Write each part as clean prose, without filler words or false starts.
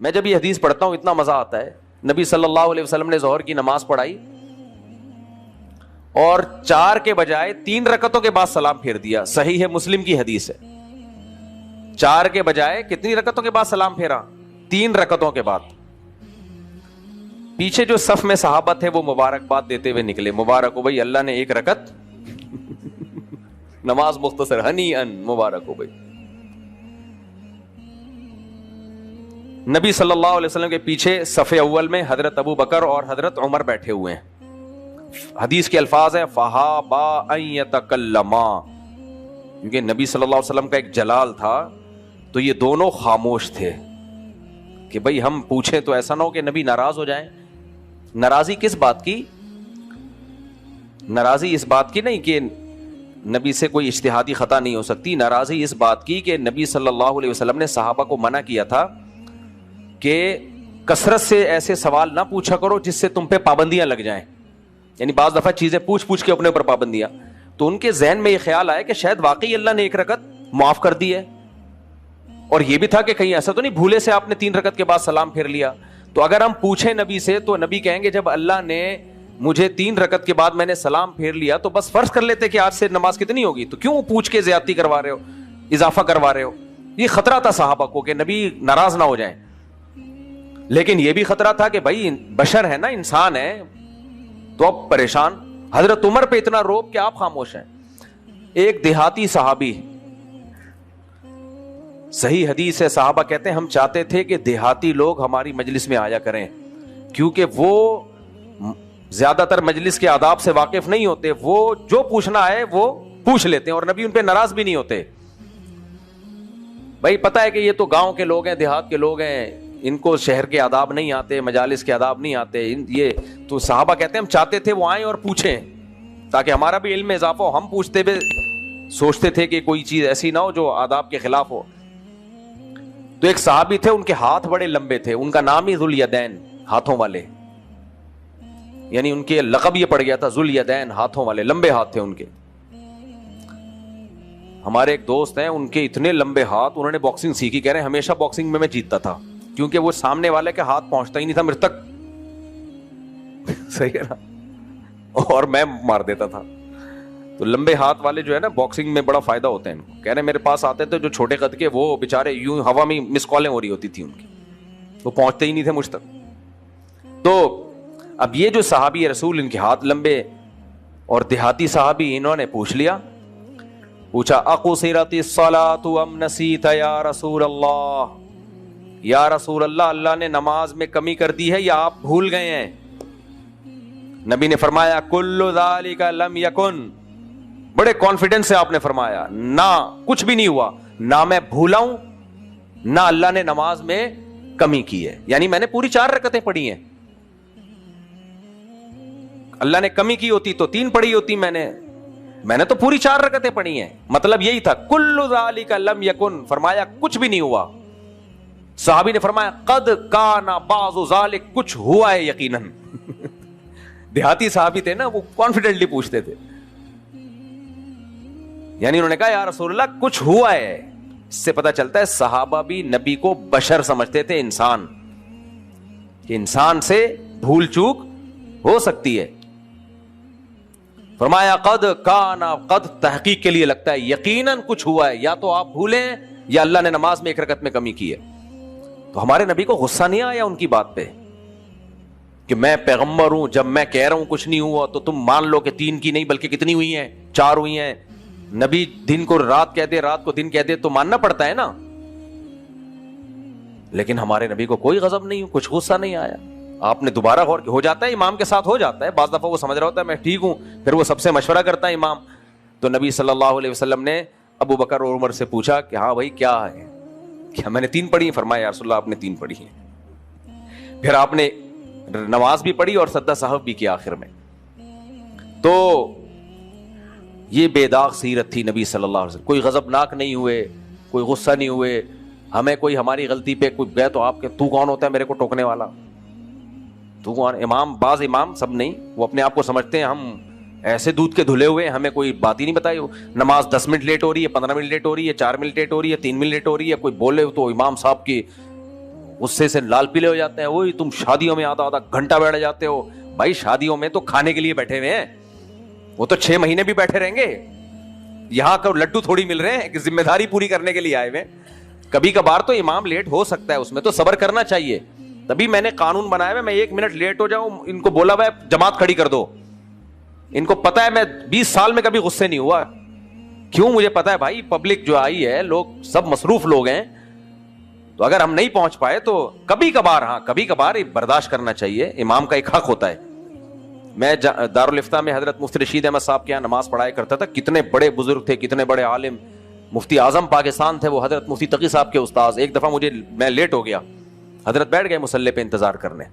میں جب یہ حدیث پڑھتا ہوں اتنا مزہ آتا ہے. نبی صلی اللہ علیہ وسلم نے ظہر کی نماز پڑھائی اور 4 کے بجائے 3 رکعتوں کے بعد سلام پھیر دیا. صحیح ہے، مسلم کی حدیث ہے. 4 کے بجائے کتنی رکعتوں کے بعد سلام پھیرا؟ 3 رکعتوں کے بعد. پیچھے جو صف میں صحابہ تھے وہ مبارکباد دیتے ہوئے نکلے. مبارک ہو بھائی، اللہ نے 1 رکعت نماز مختصر، ہنی ان، مبارک ہو بھائی. نبی صلی اللہ علیہ وسلم کے پیچھے صف اول میں حضرت ابو بکر اور حضرت عمر بیٹھے ہوئے ہیں. حدیث کے الفاظ ہیں فہابا ان یتکلما، کیونکہ نبی صلی اللہ علیہ وسلم کا ایک جلال تھا تو یہ دونوں خاموش تھے کہ بھئی ہم پوچھیں تو ایسا نہ ہو کہ نبی ناراض ہو جائیں. ناراضی کس بات کی؟ ناراضی اس بات کی نہیں کہ نبی سے کوئی اجتہادی خطا نہیں ہو سکتی. ناراضی اس بات کی کہ نبی صلی اللہ علیہ وسلم نے صحابہ کو منع کیا تھا کہ کثرت سے ایسے سوال نہ پوچھا کرو جس سے تم پہ پابندیاں لگ جائیں. یعنی بعض دفعہ چیزیں پوچھ کے اپنے اوپر پابندیاں. تو ان کے ذہن میں یہ خیال آیا کہ شاید واقعی اللہ نے 1 رکعت معاف کر دی ہے، اور یہ بھی تھا کہ کہیں ایسا تو نہیں بھولے سے آپ نے 3 رکعت کے بعد سلام پھیر لیا. تو اگر ہم پوچھیں نبی سے تو نبی کہیں گے جب اللہ نے مجھے 3 رکعت کے بعد میں نے سلام پھیر لیا تو بس فرض کر لیتے کہ آج سے نماز کتنی ہوگی، تو کیوں پوچھ کے زیادتی کروا رہے ہو، اضافہ کروا رہے ہو. یہ خطرہ تھا صحابہ کو کہ نبی ناراض نہ ہو جائیں. لیکن یہ بھی خطرہ تھا کہ بھائی بشر ہے نا، انسان ہے، تو اب پریشان. حضرت عمر پہ اتنا روب کہ آپ خاموش ہیں. ایک دیہاتی صحابی، صحیح حدیث ہے، صحابہ کہتے ہیں ہم چاہتے تھے کہ دیہاتی لوگ ہماری مجلس میں آیا کریں کیونکہ وہ زیادہ تر مجلس کے آداب سے واقف نہیں ہوتے، وہ جو پوچھنا ہے وہ پوچھ لیتے ہیں اور نبی ان پہ ناراض بھی نہیں ہوتے. بھائی پتہ ہے کہ یہ تو گاؤں کے لوگ ہیں، دیہات کے لوگ ہیں، ان کو شہر کے آداب نہیں آتے، مجالس کے آداب نہیں آتے. یہ تو صحابہ کہتے ہیں ہم چاہتے تھے وہ آئیں اور پوچھیں تاکہ ہمارا بھی علم میں اضافہ ہو. ہم پوچھتے ہوئے سوچتے تھے کہ کوئی چیز ایسی نہ ہو جو آداب کے خلاف ہو. تو ایک صحابی تھے، ان کے ہاتھ بڑے لمبے تھے، ان کا نام ہی ذوالیدین، ہاتھوں والے، یعنی ان کے لقب یہ پڑ گیا تھا ذوالیدین، ہاتھوں والے، لمبے ہاتھ تھے ان کے. ہمارے ایک دوست ہیں، ان کے اتنے لمبے ہاتھ، انہوں نے باکسنگ سیکھی، کہہ رہے ہیں ہمیشہ باکسنگ میں جیتتا تھا کیونکہ وہ سامنے والے کے ہاتھ پہنچتا ہی نہیں تھا میرے تک. صحیح ہے نا، اور میں مار دیتا تھا. تو لمبے ہاتھ والے جو ہے نا باکسنگ میں بڑا فائدہ ہوتا ہے ان کو. کہہ رہے میرے پاس آتے تھے جو چھوٹے قد کے، وہ بےچارے یوں ہوا میں مس کالیں ہو رہی ہوتی تھی ان کی، وہ پہنچتے ہی نہیں تھے مجھ تک. تو اب یہ جو صحابی رسول، ان کے ہاتھ لمبے اور دیہاتی صحابی، انہوں نے پوچھ لیا، پوچھا اقصرت الصلاۃ ام نسیت یا رسول اللہ، یا رسول اللہ، اللہ نے نماز میں کمی کر دی ہے یا آپ بھول گئے ہیں؟ نبی نے فرمایا کل ذالک لم یکن، بڑے کانفیڈنس سے آپ نے فرمایا نہ کچھ بھی نہیں ہوا، نہ میں بھولا ہوں نہ اللہ نے نماز میں کمی کی ہے. یعنی میں نے پوری 4 رکعتیں پڑھی ہیں، اللہ نے کمی کی ہوتی تو 3 پڑھی ہوتی، میں نے تو پوری 4 رکعتیں پڑھی ہیں. مطلب یہی تھا کل ذالک لم یکن، فرمایا کچھ بھی نہیں ہوا. صحابی نے فرمایا قد کان بعض ذالک، کچھ ہوا ہے یقیناً. دیہاتی صحابی تھے نا، وہ کانفیڈنٹلی پوچھتے تھے، یعنی انہوں نے کہا یا رسول اللہ کچھ ہوا ہے. اس سے پتہ چلتا ہے صحابہ بھی نبی کو بشر سمجھتے تھے، انسان، کہ انسان سے بھول چوک ہو سکتی ہے. فرمایا قد کان، قد تحقیق کے لیے لگتا ہے، یقیناً کچھ ہوا ہے، یا تو آپ بھولیں یا اللہ نے نماز میں 1 رکعت میں کمی کی ہے. تو ہمارے نبی کو غصہ نہیں آیا ان کی بات پہ کہ میں پیغمبر ہوں، جب میں کہہ رہا ہوں کچھ نہیں ہوا تو تم مان لو کہ 3 کی نہیں بلکہ کتنی ہوئی ہیں، 4 ہوئی ہیں. نبی دن کو رات کہہ دے، رات کو دن کہہ دے تو ماننا پڑتا ہے نا. لیکن ہمارے نبی کو کوئی غضب نہیں، کچھ غصہ نہیں آیا. آپ نے دوبارہ غور ہو جاتا ہے، امام کے ساتھ ہو جاتا ہے، بعض دفعہ وہ سمجھ رہا ہوتا ہے میں ٹھیک ہوں، پھر وہ سب سے مشورہ کرتا ہے امام. تو نبی صلی اللہ علیہ وسلم نے ابو بکر اور عمر سے پوچھا کہ ہاں بھائی کیا ہے، کیا میں نے 3 پڑھی ہیں؟ فرمایا یا رسول اللہ آپ نے 3 پڑھی ہیں. پھر آپ نے نماز بھی پڑھی اور سجدہ سہو بھی کیا آخر میں. تو یہ بے داغ سیرت تھی نبی صلی اللہ علیہ وسلم. کوئی غضبناک نہیں ہوئے، کوئی غصہ نہیں ہوئے. ہمیں کوئی ہماری غلطی پہ کوئی گئے تو آپ کے تو کون ہوتا ہے میرے کو ٹوکنے والا، تو کون؟ امام، بعض امام، سب نہیں، وہ اپنے آپ کو سمجھتے ہیں ہم ایسے دودھ کے دھلے ہوئے، ہمیں کوئی بات ہی نہیں بتائی. نماز 10 منٹ لیٹ ہو رہی ہے، 15 منٹ لیٹ ہو رہی ہے، 4 منٹ لیٹ ہو رہی ہے، 3 منٹ لیٹ ہو رہی ہے، کوئی بولے تو امام صاحب کی غصے سے لال پیلے ہو جاتے ہیں. وہی تم شادیوں میں آدھا گھنٹہ بیٹھ جاتے ہو. بھائی شادیوں میں تو کھانے کے لیے بیٹھے ہوئے ہیں, وہ تو 6 مہینے بھی بیٹھے رہیں گے. یہاں کا لڈو تھوڑی مل رہے ہیں کہ ذمہ داری پوری کرنے کے لیے آئے ہوئے. کبھی کبھار تو امام لیٹ ہو سکتا ہے, اس میں تو صبر کرنا چاہیے. تبھی میں نے قانون بنایا ہے, میں 1 منٹ لیٹ ہو جاؤں ان کو بولا ہوا ہے جماعت کھڑی کر دو. ان کو پتا ہے میں 20 سال میں کبھی غصے نہیں ہوا. کیوں؟ مجھے پتا ہے بھائی پبلک جو آئی ہے لوگ سب مصروف لوگ ہیں, تو اگر ہم نہیں پہنچ پائے تو کبھی کبھار, ہاں کبھی کبھار برداشت کرنا چاہیے, امام کا ایک حق ہوتا ہے. میں دارالفتہ میں حضرت مفتی رشید احمد صاحب کے یہاں نماز پڑھایا کرتا تھا. کتنے بڑے بزرگ تھے, کتنے بڑے عالم, مفتی اعظم پاکستان تھے وہ, حضرت مفتی تقی صاحب کے استاذ. ایک دفعہ میں لیٹ ہو گیا, حضرت بیٹھ گئے مصلی پہ انتظار کرنے.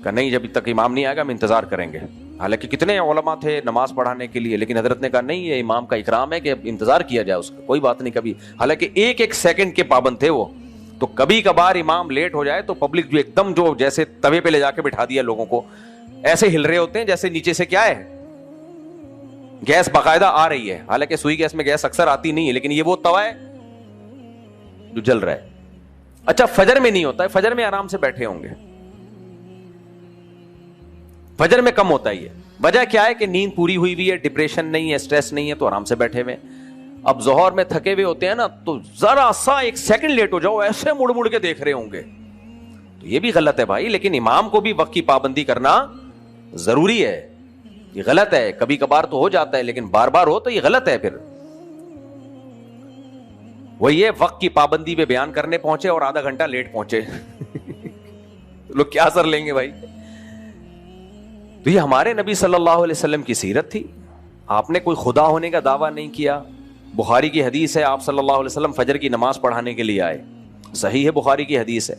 کہ نہیں جب تک امام نہیں آئے گا ہم انتظار کریں گے. حالانکہ کتنے علماء تھے نماز پڑھانے کے لیے, لیکن حضرت نے کہا نہیں یہ امام کا اکرام ہے کہ انتظار کیا جائے اس کا, کوئی بات نہیں. کبھی حالانکہ ایک سیکنڈ کے پابند تھے وہ. تو کبھی کبھار امام لیٹ ہو جائے تو پبلک جو ایک دم جو جیسے توے پہ لے جا کے بٹھا دیا لوگوں کو, ایسے ہل رہے ہوتے ہیں جیسے نیچے سے کیا ہے گیس باقاعدہ آ رہی ہے. حالانکہ سوئی گیس میں گیس اکثر آتی نہیں ہے, لیکن یہ وہ توا ہے جو جل رہا ہے. اچھا فجر میں نہیں ہوتا ہے, فجر میں آرام سے بیٹھے ہوں گے, فجر میں کم ہوتا ہے. یہ وجہ کیا ہے کہ نیند پوری ہوئی ہوئی ہے, ڈپریشن نہیں ہے, سٹریس نہیں ہے, تو آرام سے بیٹھے ہوئے. اب ظہر میں تھکے ہوئے ہوتے ہیں نا, تو ذرا سا 1 سیکنڈ لیٹ ہو جاؤ ایسے مڑ مڑ کے دیکھ رہے ہوں گے, تو یہ بھی غلط ہے بھائی. لیکن امام کو بھی وقت کی پابندی کرنا ضروری ہے. یہ غلط ہے, کبھی کبھار تو ہو جاتا ہے لیکن بار بار ہو تو یہ غلط ہے. پھر وہ یہ وقت کی پابندی پہ بیان کرنے پہنچے اور آدھا گھنٹہ لیٹ پہنچے لوگ کیا اثر لیں گے بھائی. تو یہ ہمارے نبی صلی اللہ علیہ وسلم کی سیرت تھی. آپ نے کوئی خدا ہونے کا دعویٰ نہیں کیا. بخاری کی حدیث ہے آپ صلی اللہ علیہ وسلم فجر کی نماز پڑھانے کے لیے آئے, صحیح ہے, بخاری کی حدیث ہے.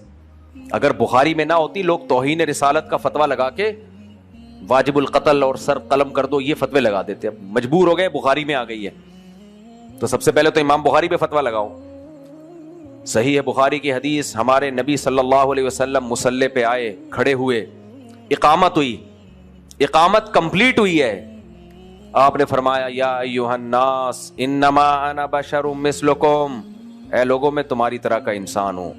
اگر بخاری میں نہ ہوتی لوگ توہین رسالت کا فتویٰ لگا کے واجب القتل اور سر قلم کر دو یہ فتوے لگا دیتے. اب مجبور ہو گئے, بخاری میں آ گئی ہے تو سب سے پہلے تو امام بخاری پہ فتویٰ لگاؤ. صحیح ہے بخاری کی حدیث, ہمارے نبی صلی اللہ علیہ وسلم مصلی پہ آئے, کھڑے ہوئے, اقامت ہوئی, اقامت کمپلیٹ ہوئی ہے. آپ نے فرمایا یا ایھا الناس انما انا بشر مثلکم, اے لوگوں میں تمہاری طرح کا انسان ہوں.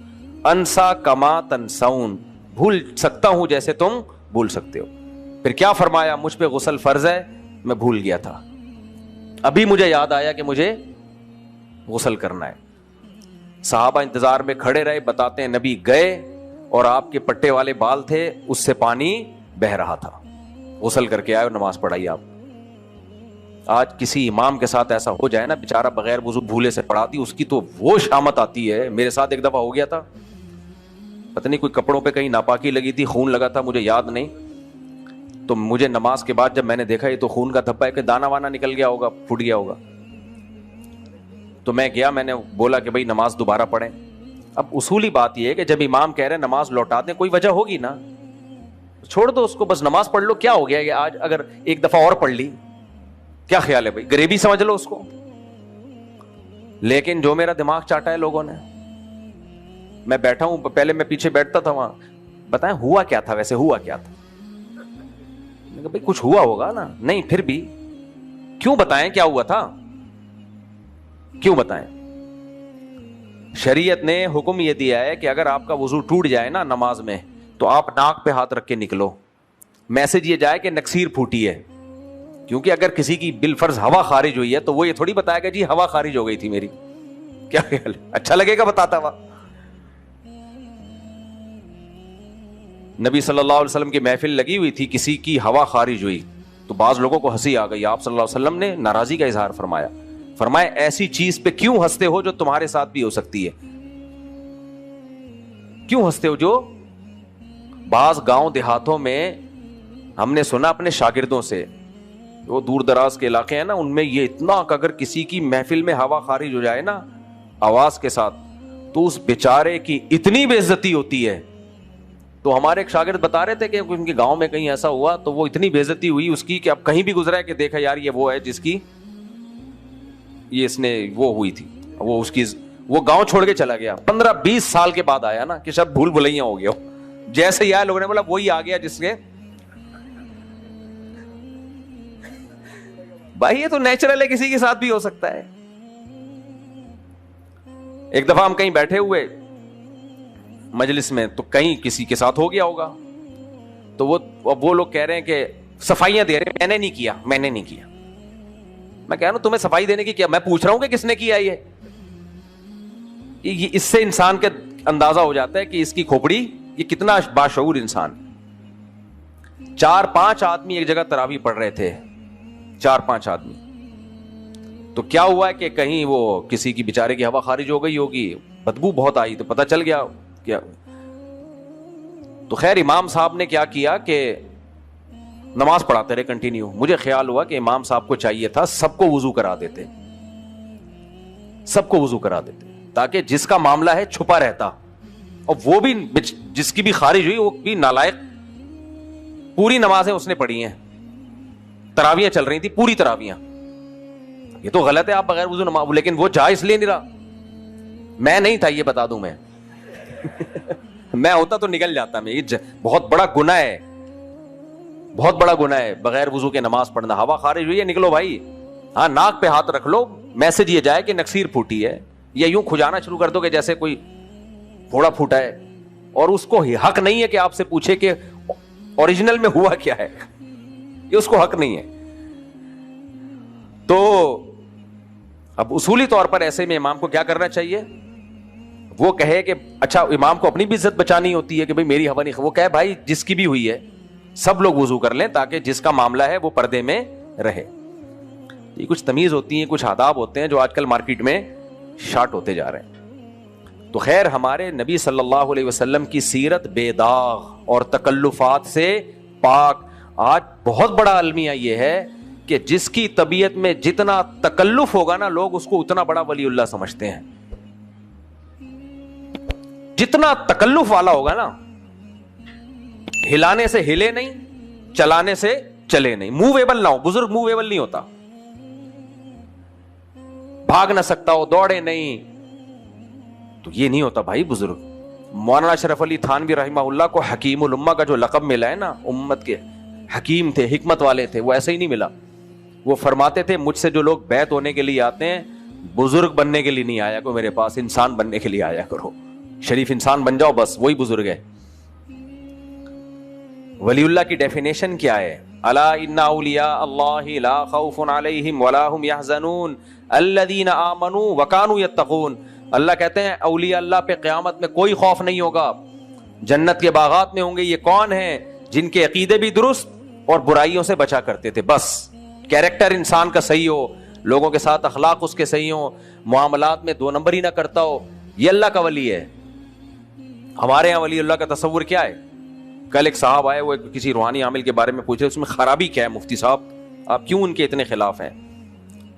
انسا کما تنسون, بھول سکتا ہوں جیسے تم بھول سکتے ہو. پھر کیا فرمایا, مجھ پہ غسل فرض ہے, میں بھول گیا تھا, ابھی مجھے یاد آیا کہ مجھے غسل کرنا ہے. صحابہ انتظار میں کھڑے رہے, بتاتے ہیں نبی گئے اور آپ کے پٹے والے بال تھے اس سے پانی بہ رہا تھا, غسل کر کے آئے اور نماز پڑھائی. آپ آج کسی امام کے ساتھ ایسا ہو جائے نا, بیچارہ بغیر وضو بھولے سے پڑھاتی, اس کی تو وہ شامت آتی ہے. میرے ساتھ ایک دفعہ ہو گیا تھا, پتہ نہیں کوئی کپڑوں پہ کہیں ناپاکی لگی تھی, خون لگا تھا, مجھے یاد نہیں. تو مجھے نماز کے بعد جب میں نے دیکھا یہ تو خون کا دھبا ہے, کہ دانا وانا نکل گیا ہوگا, پھٹ گیا ہوگا. تو میں گیا, میں نے بولا کہ بھائی نماز دوبارہ پڑھیں. اب اصولی بات یہ ہے کہ جب امام کہہ رہے ہیں نماز لوٹا دیں, کوئی وجہ ہوگی نا, چھوڑ دو اس کو, بس نماز پڑھ لو. کیا ہو گیا کہ آج اگر ایک دفعہ اور پڑھ لی, کیا خیال ہے بھائی, غریبی سمجھ لو اس کو. لیکن جو میرا دماغ چاٹا ہے لوگوں نے, میں بیٹھا ہوں, پہلے میں پیچھے بیٹھتا تھا وہاں, بتائیں ہوا کیا تھا, ویسے ہوا کیا تھا. میں کہا بھائی کچھ ہوا ہوگا نا, نہیں پھر بھی کیوں بتائیں کیا ہوا تھا, کیوں بتائیں. شریعت نے حکم یہ دیا ہے کہ اگر آپ کا وضو ٹوٹ جائے نا نماز میں, تو آپ ناک پہ ہاتھ رکھ کے نکلو. میسج یہ جائے کہ نکسیر پھوٹی ہے, کیونکہ اگر کسی کی بالفرض ہوا خارج ہوئی ہے تو وہ یہ تھوڑی بتائے گا جی ہوا خارج ہو گئی تھی میری. کیا خیال ہے, اچھا لگے گا بتاتا ہوا. نبی صلی اللہ علیہ وسلم کی محفل لگی ہوئی تھی, کسی کی ہوا خارج ہوئی تو بعض لوگوں کو ہنسی آ گئی. آپ صلی اللہ علیہ وسلم نے ناراضی کا اظہار فرمایا, فرمایا ایسی چیز پہ کیوں ہنستے ہو جو تمہارے ساتھ بھی ہو سکتی ہے. کیوں ہنستے ہو, جو بعض گاؤں دیہاتوں میں ہم نے سنا اپنے شاگردوں سے, وہ دور دراز کے علاقے ہیں نا, ان میں یہ اتنا کہ اگر کسی کی محفل میں ہوا خارج ہو جائے نا آواز کے ساتھ, تو اس بیچارے کی اتنی بے عزتی ہوتی ہے. تو ہمارے ایک شاگرد بتا رہے تھے کہ ان کے گاؤں میں کہیں ایسا ہوا, تو وہ اتنی بے عزتی ہوئی اس کی کہ اب کہیں بھی گزرا ہے کہ دیکھا یار یہ وہ ہے جس کی یہ اس نے وہ ہوئی تھی, وہ اس کی وہ گاؤں چھوڑ کے چلا گیا. 15-20 سال کے بعد آیا نا, کہ سب بھول بھلائیاں ہو گیا ہو, جیسے ہی آیا لوگوں نے بولا وہی آ گیا جس کے. بھائی یہ تو نیچرل ہے, کسی کے ساتھ بھی ہو سکتا ہے. ایک دفعہ ہم کہیں بیٹھے ہوئے, مجلس میں تو کہیں کسی کے ساتھ ہو گیا ہوگا, تو وہ لوگ کہہ رہے ہیں کہ صفائیاں دے رہے ہیں, میں نے نہیں کیا. میں کہہ رہا ہوں تمہیں صفائی دینے کی کیا, میں پوچھ رہا ہوں کہ کس نے کیا. یہ اس سے انسان کا اندازہ ہو جاتا ہے کہ اس کی کھوپڑی, یہ کتنا باشعور انسان. 4-5 آدمی ایک جگہ تراویح پڑھ رہے تھے, 4-5 آدمی. تو کیا ہوا ہے کہ کہیں وہ کسی کی بیچارے کی ہوا خارج ہو گئی ہوگی, بدبو بہت آئی, تو پتہ چل گیا کیا. تو خیر امام صاحب نے کیا کیا کہ نماز پڑھاتے رہے کنٹینیو. مجھے خیال ہوا کہ امام صاحب کو چاہیے تھا سب کو وضو کرا دیتے, تاکہ جس کا معاملہ ہے چھپا رہتا, اور وہ بھی جس کی بھی خارج ہوئی وہ بھی نالائق. پوری نمازیں اس نے پڑھی ہیں, تراویاں چل رہی تھی پوری تراویاں. یہ تو غلط ہے آپ بغیر وضو نماز, لیکن وہ جا اس لیے نہیں رہا. میں نہیں تھا یہ بتا دوں, میں ہوتا تو نکل جاتا. میں یہ بہت بڑا گناہ ہے, بہت بڑا گناہ ہے بغیر وضو کے نماز پڑھنا. ہوا خارج ہوئی ہے نکلو بھائی, ہاں ناک پہ ہاتھ رکھ لو, میسج یہ جائے کہ نکسیر پھوٹی ہے, یا یوں کھجانا شروع کر دو کہ جیسے کوئی پھوڑا پھوٹا ہے, اور اس کو حق نہیں ہے کہ آپ سے پوچھے کہ اوریجنل میں ہوا کیا ہے, یہ اس کو حق نہیں ہے. تو اب اصولی طور پر ایسے میں امام کو کیا کرنا چاہیے, وہ کہے کہ اچھا امام کو اپنی بھی عزت بچانی ہوتی ہے کہ بھائی میری ہوا نہیں, وہ کہے بھائی جس کی بھی ہوئی ہے سب لوگ وضو کر لیں تاکہ جس کا معاملہ ہے وہ پردے میں رہے. یہ کچھ تمیز ہوتی ہیں, کچھ آداب ہوتے ہیں جو آج کل مارکیٹ میں شارٹ ہوتے جا رہے ہیں. تو خیر ہمارے نبی صلی اللہ علیہ وسلم کی سیرت بے داغ اور تکلفات سے پاک. آج بہت بڑا المیہ یہ ہے کہ جس کی طبیعت میں جتنا تکلف ہوگا نا, لوگ اس کو اتنا بڑا ولی اللہ سمجھتے ہیں. جتنا تکلف والا ہوگا نا, ہلانے سے ہلے نہیں, چلانے سے چلے نہیں, موویبل نہ ہو. بزرگ موویبل نہیں ہوتا, بھاگ نہ سکتا ہو, دوڑے نہیں, تو یہ نہیں ہوتا بھائی بزرگ. مولانا اشرف علی تھانوی رحمہ اللہ کو حکیم الامہ کا جو لقب ملا ہے نا, امت کے حکیم تھے, حکمت والے تھے, وہ ایسے ہی نہیں ملا. وہ فرماتے تھے مجھ سے جو لوگ بیعت ہونے کے لیے آتے ہیں بزرگ بننے کے لیے نہیں آیا کرو میرے پاس, انسان بننے کے لیے آیا کرو. شریف انسان بن جاؤ بس, وہی بزرگ ہے. ولی اللہ کی ڈیفینیشن کیا ہے؟ الا ان اولیاء اللہ لا خوف علیہم ولا هم يحزنون الذین آمنوا وکانوا یتقون. اللہ کہتے ہیں اولیاء اللہ پہ قیامت میں کوئی خوف نہیں ہوگا, جنت کے باغات میں ہوں گے. یہ کون ہیں؟ جن کے عقیدے بھی درست اور برائیوں سے بچا کرتے تھے. بس کیریکٹر انسان کا صحیح ہو, لوگوں کے ساتھ اخلاق اس کے صحیح ہو, معاملات میں 2 نمبر ہی نہ کرتا ہو, یہ اللہ کا ولی ہے. ہمارے یہاں ولی اللہ کا تصور کیا ہے؟ کل ایک صاحب آئے, وہ کسی روحانی عامل کے بارے میں پوچھے, اس میں خرابی کیا ہے مفتی صاحب, آپ کیوں ان کے اتنے خلاف ہیں؟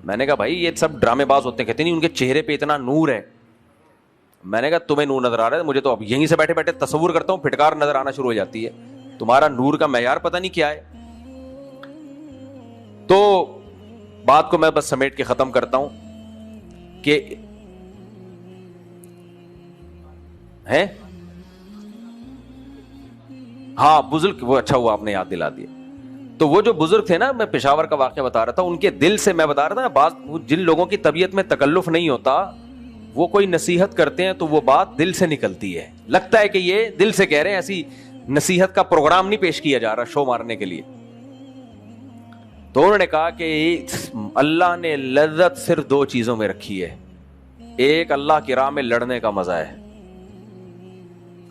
میں نے کہا بھائی یہ سب ڈرامے باز ہوتے ہیں. کہتے نہیں ان کے چہرے پہ اتنا نور ہے. میں نے کہا تمہیں نور نظر آ رہا ہے, مجھے تو اب یہیں سے بیٹھے بیٹھے تصور کرتا ہوں پھٹکار نظر آنا شروع ہو جاتی ہے. تمہارا نور کا معیار پتہ نہیں کیا ہے. تو بات کو میں بس سمیٹ کے ختم کرتا ہوں کہ ہے ہاں بزرگ, وہ اچھا ہوا آپ نے یاد دلا دیا. تو وہ جو بزرگ تھے نا, میں پشاور کا واقعہ بتا رہا تھا, ان کے دل سے میں بتا رہا تھا نا, بعض جن لوگوں کی طبیعت میں تکلف نہیں ہوتا وہ کوئی نصیحت کرتے ہیں تو وہ بات دل سے نکلتی ہے, لگتا ہے کہ یہ دل سے کہہ رہے ہیں. ایسی نصیحت کا پروگرام نہیں پیش کیا جا رہا شو مارنے کے لیے. تو انہوں نے کہا کہ اللہ نے لذت صرف 2 چیزوں میں رکھی ہے. ایک اللہ کی راہ میں لڑنے کا مزہ ہے,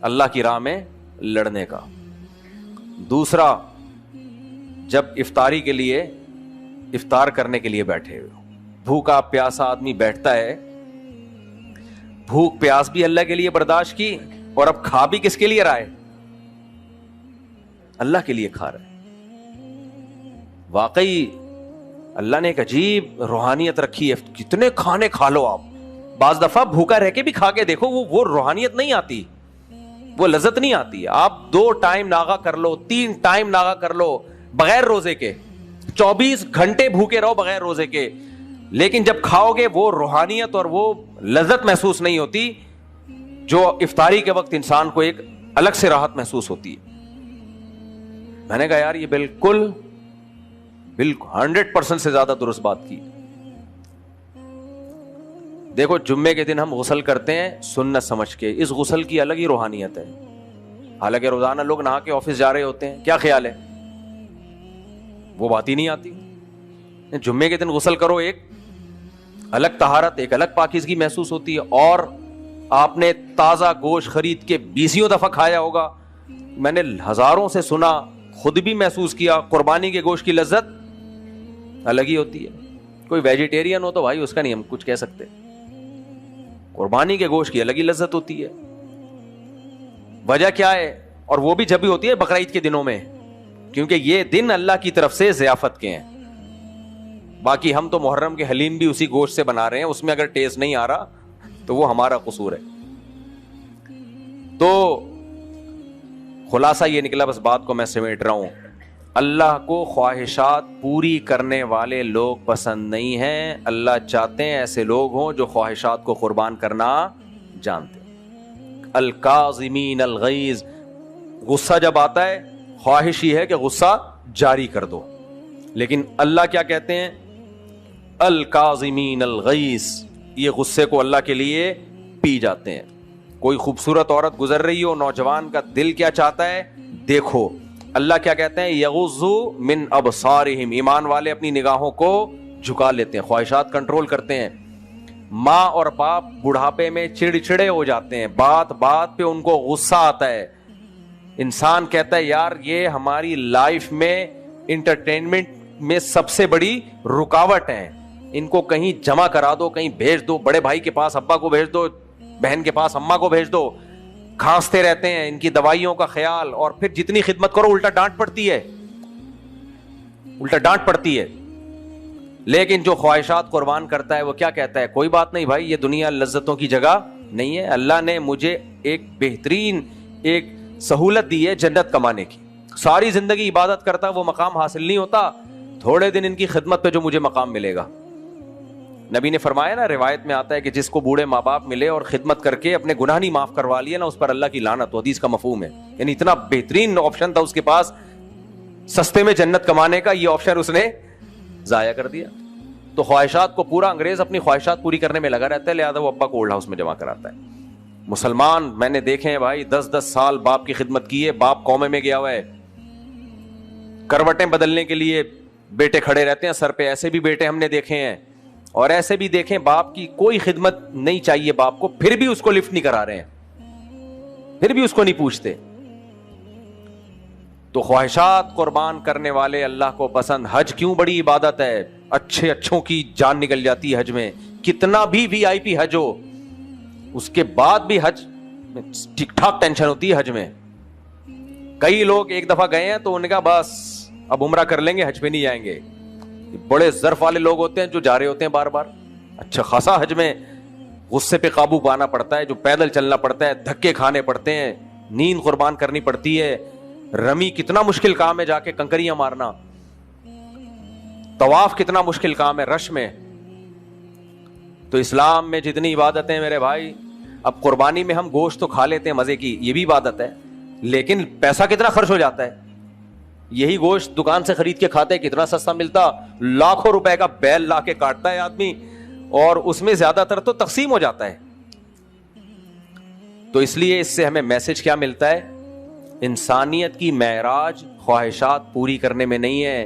اللہ کی راہ میں لڑنے کا. دوسرا جب افطاری کے لیے افطار کرنے کے لیے بیٹھے ہو, بھوکا پیاسا آدمی بیٹھتا ہے, بھوک پیاس بھی اللہ کے لیے برداشت کی, اور اب کھا بھی کس کے لیے رہا ہے؟ اللہ کے لیے کھا رہا ہے. واقعی اللہ نے ایک عجیب روحانیت رکھی ہے. کتنے کھانے کھا لو آپ, بعض دفعہ بھوکا رہ کے بھی کھا کے دیکھو, وہ روحانیت نہیں آتی, وہ لذت نہیں آتی. آپ 2 ٹائم ناغا کر لو, 3 ٹائم ناغا کر لو بغیر روزے کے, 24 گھنٹے بھوکے رہو بغیر روزے کے, لیکن جب کھاؤ گے وہ روحانیت اور وہ لذت محسوس نہیں ہوتی جو افطاری کے وقت انسان کو ایک الگ سے راحت محسوس ہوتی ہے. میں نے کہا یار یہ بالکل 100% سے زیادہ درست بات کی. دیکھو جمعے کے دن ہم غسل کرتے ہیں سنت سمجھ کے, اس غسل کی الگ ہی روحانیت ہے. حالانکہ روزانہ لوگ نہا کے آفس جا رہے ہوتے ہیں, کیا خیال ہے, وہ بات ہی نہیں آتی. جمعے کے دن غسل کرو, ایک الگ طہارت, ایک الگ پاکیزگی محسوس ہوتی ہے. اور آپ نے تازہ گوشت خرید کے 20 دفعہ کھایا ہوگا, میں نے ہزاروں سے سنا, خود بھی محسوس کیا, قربانی کے گوشت کی لذت الگ ہی ہوتی ہے. کوئی ویجیٹیرین ہو تو بھائی اس کا نہیں ہم کچھ کہہ سکتے, قربانی کے گوشت کی الگ ہی لذت ہوتی ہے. وجہ کیا ہے؟ اور وہ بھی جب بھی ہوتی ہے بقرعید کے دنوں میں, کیونکہ یہ دن اللہ کی طرف سے ضیافت کے ہیں. باقی ہم تو محرم کے حلیم بھی اسی گوشت سے بنا رہے ہیں, اس میں اگر ٹیسٹ نہیں آ رہا تو وہ ہمارا قصور ہے. تو خلاصہ یہ نکلا, بس بات کو میں سمیٹ رہا ہوں, اللہ کو خواہشات پوری کرنے والے لوگ پسند نہیں ہیں. اللہ چاہتے ہیں ایسے لوگ ہوں جو خواہشات کو قربان کرنا جانتے ہیں. الکاظمین الغیظ, غصہ جب آتا ہے خواہش یہ ہے کہ غصہ جاری کر دو, لیکن اللہ کیا کہتے ہیں؟ الکاظمین الغیظ, یہ غصے کو اللہ کے لیے پی جاتے ہیں. کوئی خوبصورت عورت گزر رہی ہو, نوجوان کا دل کیا چاہتا ہے دیکھو, اللہ کیا کہتے ہیں؟ یغضوا من ابصارہم, ایمان والے اپنی نگاہوں کو جھکا لیتے ہیں, خواہشات کنٹرول کرتے ہیں. ماں اور باپ بڑھاپے میں چڑچڑے ہو جاتے ہیں, بات بات پہ ان کو غصہ آتا ہے. انسان کہتا ہے یار یہ ہماری لائف میں انٹرٹینمنٹ میں سب سے بڑی رکاوٹ ہے, ان کو کہیں جمع کرا دو, کہیں بھیج دو, بڑے بھائی کے پاس ابا کو بھیج دو, بہن کے پاس اماں کو بھیج دو. کھانستے رہتے ہیں, ان کی دوائیوں کا خیال, اور پھر جتنی خدمت کرو الٹا ڈانٹ پڑتی ہے, الٹا ڈانٹ پڑتی ہے. لیکن جو خواہشات قربان کرتا ہے وہ کیا کہتا ہے؟ کوئی بات نہیں بھائی, یہ دنیا لذتوں کی جگہ نہیں ہے, اللہ نے مجھے ایک بہترین ایک سہولت دی ہے جنت کمانے کی. ساری زندگی عبادت کرتا, وہ مقام حاصل نہیں ہوتا, تھوڑے دن ان کی خدمت پہ جو مجھے مقام ملے گا. نبی نے فرمایا نا, روایت میں آتا ہے کہ جس کو بوڑھے ماں باپ ملے اور خدمت کر کے اپنے گناہ نہیں معاف کروا لیے نا, اس پر اللہ کی لعنت. حدیث کا مفہوم ہے, یعنی اتنا بہترین آپشن تھا اس کے پاس سستے میں جنت کمانے کا, یہ آپشن اس نے ضائع کر دیا. تو خواہشات کو پورا, انگریز اپنی خواہشات پوری کرنے میں لگا رہتا ہے, لہذا وہ ابا کو اولڈ ہاؤس میں جمع کراتا ہے. مسلمان میں نے دیکھے ہیں بھائی, 10 سال باپ کی خدمت کی ہے, باپ قومے میں گیا ہوا ہے, کروٹیں بدلنے کے لیے بیٹے کھڑے رہتے ہیں سر پہ. ایسے بھی بیٹے ہم نے دیکھے ہیں, اور ایسے بھی دیکھیں باپ کی کوئی خدمت نہیں چاہیے باپ کو, پھر بھی اس کو لفٹ نہیں کرا رہے ہیں, پھر بھی اس کو نہیں پوچھتے. تو خواہشات قربان کرنے والے اللہ کو پسند. حج کیوں بڑی عبادت ہے, اچھے اچھوں کی جان نکل جاتی ہے حج میں, کتنا بھی وی آئی پی حج ہو اس کے بعد بھی حج ٹھیک ٹھاک ٹینشن ہوتی ہے حج میں. کئی لوگ ایک دفعہ گئے ہیں تو انہوں نے کہا بس اب عمرہ کر لیں گے, حج پہ نہیں جائیں گے. بڑے ظرف والے لوگ ہوتے ہیں جو جا رہے ہوتے ہیں بار بار. اچھا خاصا حج میں غصے پہ قابو پانا پڑتا ہے, جو پیدل چلنا پڑتا ہے, دھکے کھانے پڑتے ہیں, نیند قربان کرنی پڑتی ہے. رمی کتنا مشکل کام ہے, جا کے کنکریاں مارنا. طواف کتنا مشکل کام ہے رش میں. تو اسلام میں جتنی عبادتیں میرے بھائی, اب قربانی میں ہم گوشت تو کھا لیتے ہیں مزے کی, یہ بھی عبادت ہے, لیکن پیسہ کتنا خرچ ہو جاتا ہے. یہی گوشت دکان سے خرید کے کھاتے کتنا سستا ملتا, لاکھوں روپے کا بیل لا کے کاٹتا ہے آدمی, اور اس میں زیادہ تر تو تقسیم ہو جاتا ہے. تو اس لیے اس سے ہمیں میسج کیا ملتا ہے؟ انسانیت کی معراج خواہشات پوری کرنے میں نہیں ہے.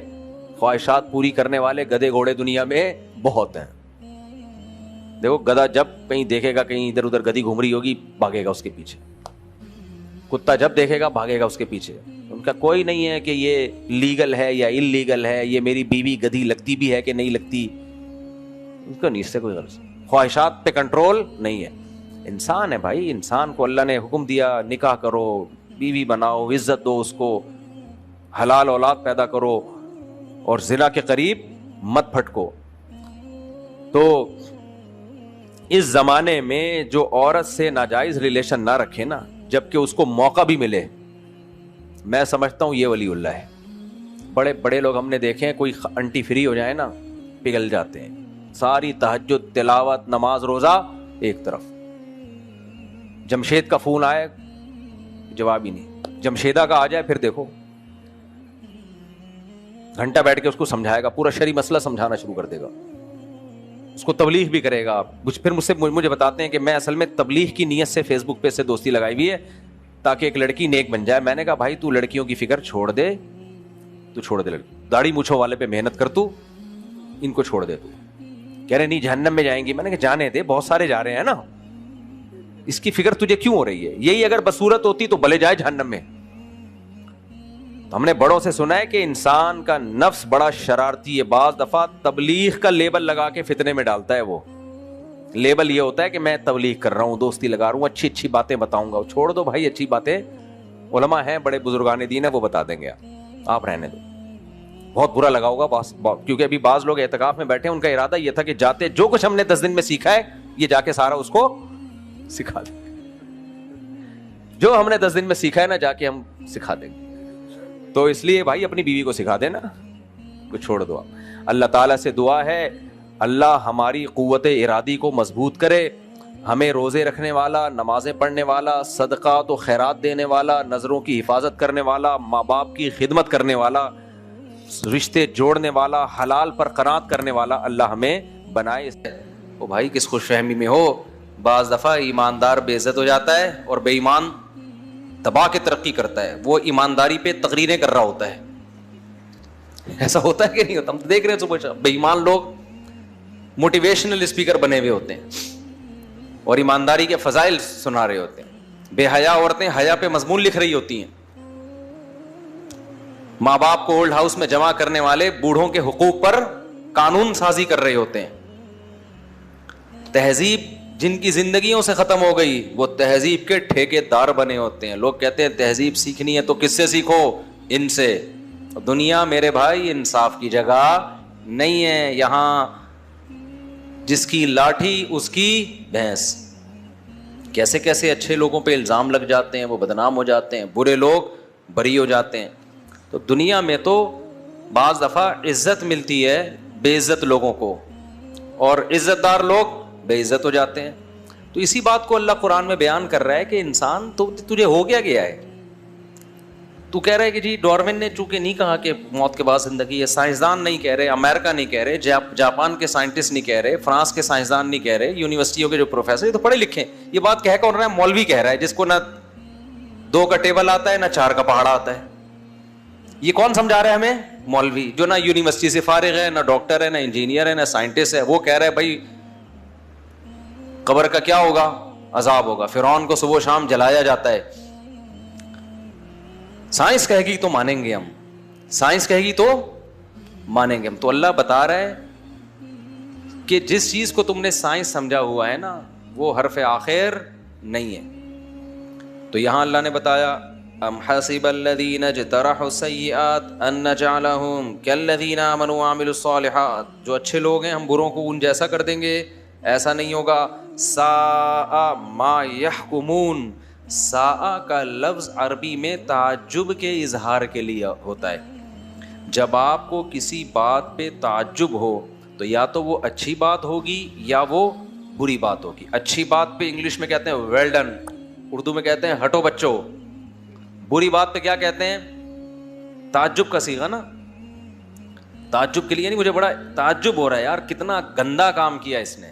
خواہشات پوری کرنے والے گدھے گھوڑے دنیا میں بہت ہیں. دیکھو گدھا جب کہیں دیکھے گا کہیں ادھر ادھر گدھی گھوم رہی ہوگی, بھاگے گا اس کے پیچھے. کتا جب دیکھے گا بھاگے گا اس کے پیچھے. ان کا کوئی نہیں ہے کہ یہ لیگل ہے یا انلیگل ہے, یہ میری بیوی گدھی لگتی بھی ہے کہ نہیں لگتی, ان کو نہیں اس سے کوئی غرض. خواہشات پہ کنٹرول نہیں ہے. انسان ہے بھائی, انسان کو اللہ نے حکم دیا نکاح کرو, بیوی بناؤ, عزت دو اس کو, حلال اولاد پیدا کرو, اور زنا کے قریب مت پھٹکو. تو اس زمانے میں جو عورت سے ناجائز ریلیشن نہ رکھے نا, جبکہ اس کو موقع بھی ملے, میں سمجھتا ہوں یہ ولی اللہ ہے. بڑے بڑے لوگ ہم نے دیکھے ہیں, کوئی انٹی فری ہو جائے نا پگھل جاتے ہیں. ساری تہجد, تلاوت, نماز, روزہ ایک طرف. جمشید کا فون آئے جواب ہی نہیں, جمشیدہ کا آ جائے پھر دیکھو گھنٹہ بیٹھ کے اس کو سمجھائے گا, پورا شرعی مسئلہ سمجھانا شروع کر دے گا. اس کو تبلیغ بھی کرے گا. پھر مجھے بتاتے ہیں کہ میں اصل میں تبلیغ کی نیت سے فیس بک پہ سے دوستی لگائی ہوئی ہے تاکہ ایک لڑکی نیک بن جائے. میں نے کہا بھائی تو لڑکیوں کی فکر چھوڑ دے, تو چھوڑ دے, لڑکی داڑھی مونچھوں والے پہ محنت کر, تو ان کو چھوڑ دے. تو کہہ رہے نہیں جہنم میں جائیں گی. میں نے کہا جانے دے, بہت سارے جا رہے ہیں نا, اس کی فکر تجھے کیوں ہو رہی ہے؟ یہی اگر بصورت ہوتی تو بھلے جائے جہنم میں. تو ہم نے بڑوں سے سنا ہے کہ انسان کا نفس بڑا شرارتی ہے, بعض دفعہ تبلیغ کا لیبل لگا کے فتنے میں ڈالتا ہے. وہ لیبل یہ ہوتا ہے کہ میں تبلیغ کر رہا ہوں, دوستی لگا رہا ہوں, اچھی اچھی باتیں بتاؤں گا. چھوڑ دو بھائی اچھی باتیں, علماء ہیں بڑے بزرگان دین ہیں, وہ بتا دیں گے, آپ رہنے دو. بہت برا لگا ہوگا کیونکہ ابھی بعض لوگ اعتکاف میں بیٹھے ہیں, ان کا ارادہ یہ تھا کہ جاتے جو کچھ ہم نے 10 دن میں سیکھا ہے یہ جا کے سارا اس کو سکھا دیں. جو ہم نے 10 دن میں سیکھا ہے نا جا کے ہم سکھا دیں گے. تو اس لیے بھائی اپنی بیوی کو سکھا دینا, کچھ چھوڑ دو. اللہ تعالیٰ سے دعا ہے اللہ ہماری قوت ارادی کو مضبوط کرے, ہمیں روزے رکھنے والا, نمازیں پڑھنے والا, صدقات و خیرات دینے والا, نظروں کی حفاظت کرنے والا, ماں باپ کی خدمت کرنے والا, رشتے جوڑنے والا, حلال پر قناعت کرنے والا اللہ ہمیں بنائے. وہ بھائی کس خوش فہمی میں ہو, بعض دفعہ ایماندار بے عزت ہو جاتا ہے اور بے ایمان دبا کے ترقی کرتا ہے. وہ ایمانداری پہ تقریریں کر رہا ہوتا ہے. ایسا ہوتا ہے کہ نہیں ہوتا؟ ہم تو دیکھ رہے ہیں صبح شام بے ایمان لوگ موٹیویشنل اسپیکر بنے ہوئے ہوتے ہیں اور ایمانداری کے فضائل سنا رہے ہوتے ہیں. بے حیا عورتیں حیا پہ مضمون لکھ رہی ہوتی ہیں. ماں باپ کو اولڈ ہاؤس میں جمع کرنے والے بوڑھوں کے حقوق پر قانون سازی کر رہے ہوتے ہیں. تہذیب جن کی زندگیوں سے ختم ہو گئی وہ تہذیب کے ٹھیکے دار بنے ہوتے ہیں. لوگ کہتے ہیں تہذیب سیکھنی ہے تو کس سے سیکھو؟ ان سے. دنیا میرے بھائی انصاف کی جگہ نہیں ہے. یہاں جس کی لاٹھی اس کی بھینس. کیسے کیسے اچھے لوگوں پہ الزام لگ جاتے ہیں, وہ بدنام ہو جاتے ہیں, برے لوگ بری ہو جاتے ہیں. تو دنیا میں تو بعض دفعہ عزت ملتی ہے بے عزت لوگوں کو, اور عزت دار لوگ بے عزت ہو جاتے ہیں. تو اسی بات کو اللہ قرآن میں بیان کر رہا ہے کہ انسان تو تجھے ہو گیا ہے. تو کہہ رہا ہے کہ جی ڈارون نے چونکہ نہیں کہا کہ موت کے بعد زندگی ہے, سائنسدان نہیں کہہ رہے, امریکہ نہیں کہہ رہے, جاپان کے سائنٹسٹ نہیں کہہ رہے, فرانس کے سائنسدان نہیں کہہ رہے, یونیورسٹیوں کے جو پروفیسر, یہ تو پڑھے لکھے ہیں. یہ بات کہہ کون رہا ہے؟ مولوی کہہ رہا ہے جس کو نہ 2 کا ٹیبل آتا ہے نہ 4 کا پہاڑا آتا ہے. یہ کون سمجھا رہا ہے ہمیں؟ مولوی, جو نہ یونیورسٹی سے فارغ ہے, نہ ڈاکٹر ہے, نہ انجینئر ہے, نہ سائنٹسٹ ہے. وہ کہہ رہا ہے بھائی قبر کا کیا ہوگا؟ عذاب ہوگا. فرعون کو صبح شام جلایا جاتا ہے. سائنس کہے گی تو مانیں گے ہم, سائنس کہے گی تو مانیں گے ہم. تو اللہ بتا رہا ہے کہ جس چیز کو تم نے سائنس سمجھا ہوا ہے نا وہ حرف آخر نہیں ہے. تو یہاں اللہ نے بتایا ام حسب الذین اجترحوا السیئات ان نجعلہم کالذین آمنوا وعملوا الصالحات. جو اچھے لوگ ہیں ہم بروں کو ان جیسا کر دیں گے, ایسا نہیں ہوگا. ساء ما یحکمون. ساء کا لفظ عربی میں تعجب کے اظہار کے لیے ہوتا ہے. جب آپ کو کسی بات پہ تعجب ہو تو یا تو وہ اچھی بات ہوگی یا وہ بری بات ہوگی. اچھی بات پہ انگلش میں کہتے ہیں ویل ڈن, اردو میں کہتے ہیں ہٹو بچو. بری بات پہ کیا کہتے ہیں؟ تعجب کا صیغہ نا. تعجب کے لیے نہیں, مجھے بڑا تعجب ہو رہا ہے یار, کتنا گندا کام کیا اس نے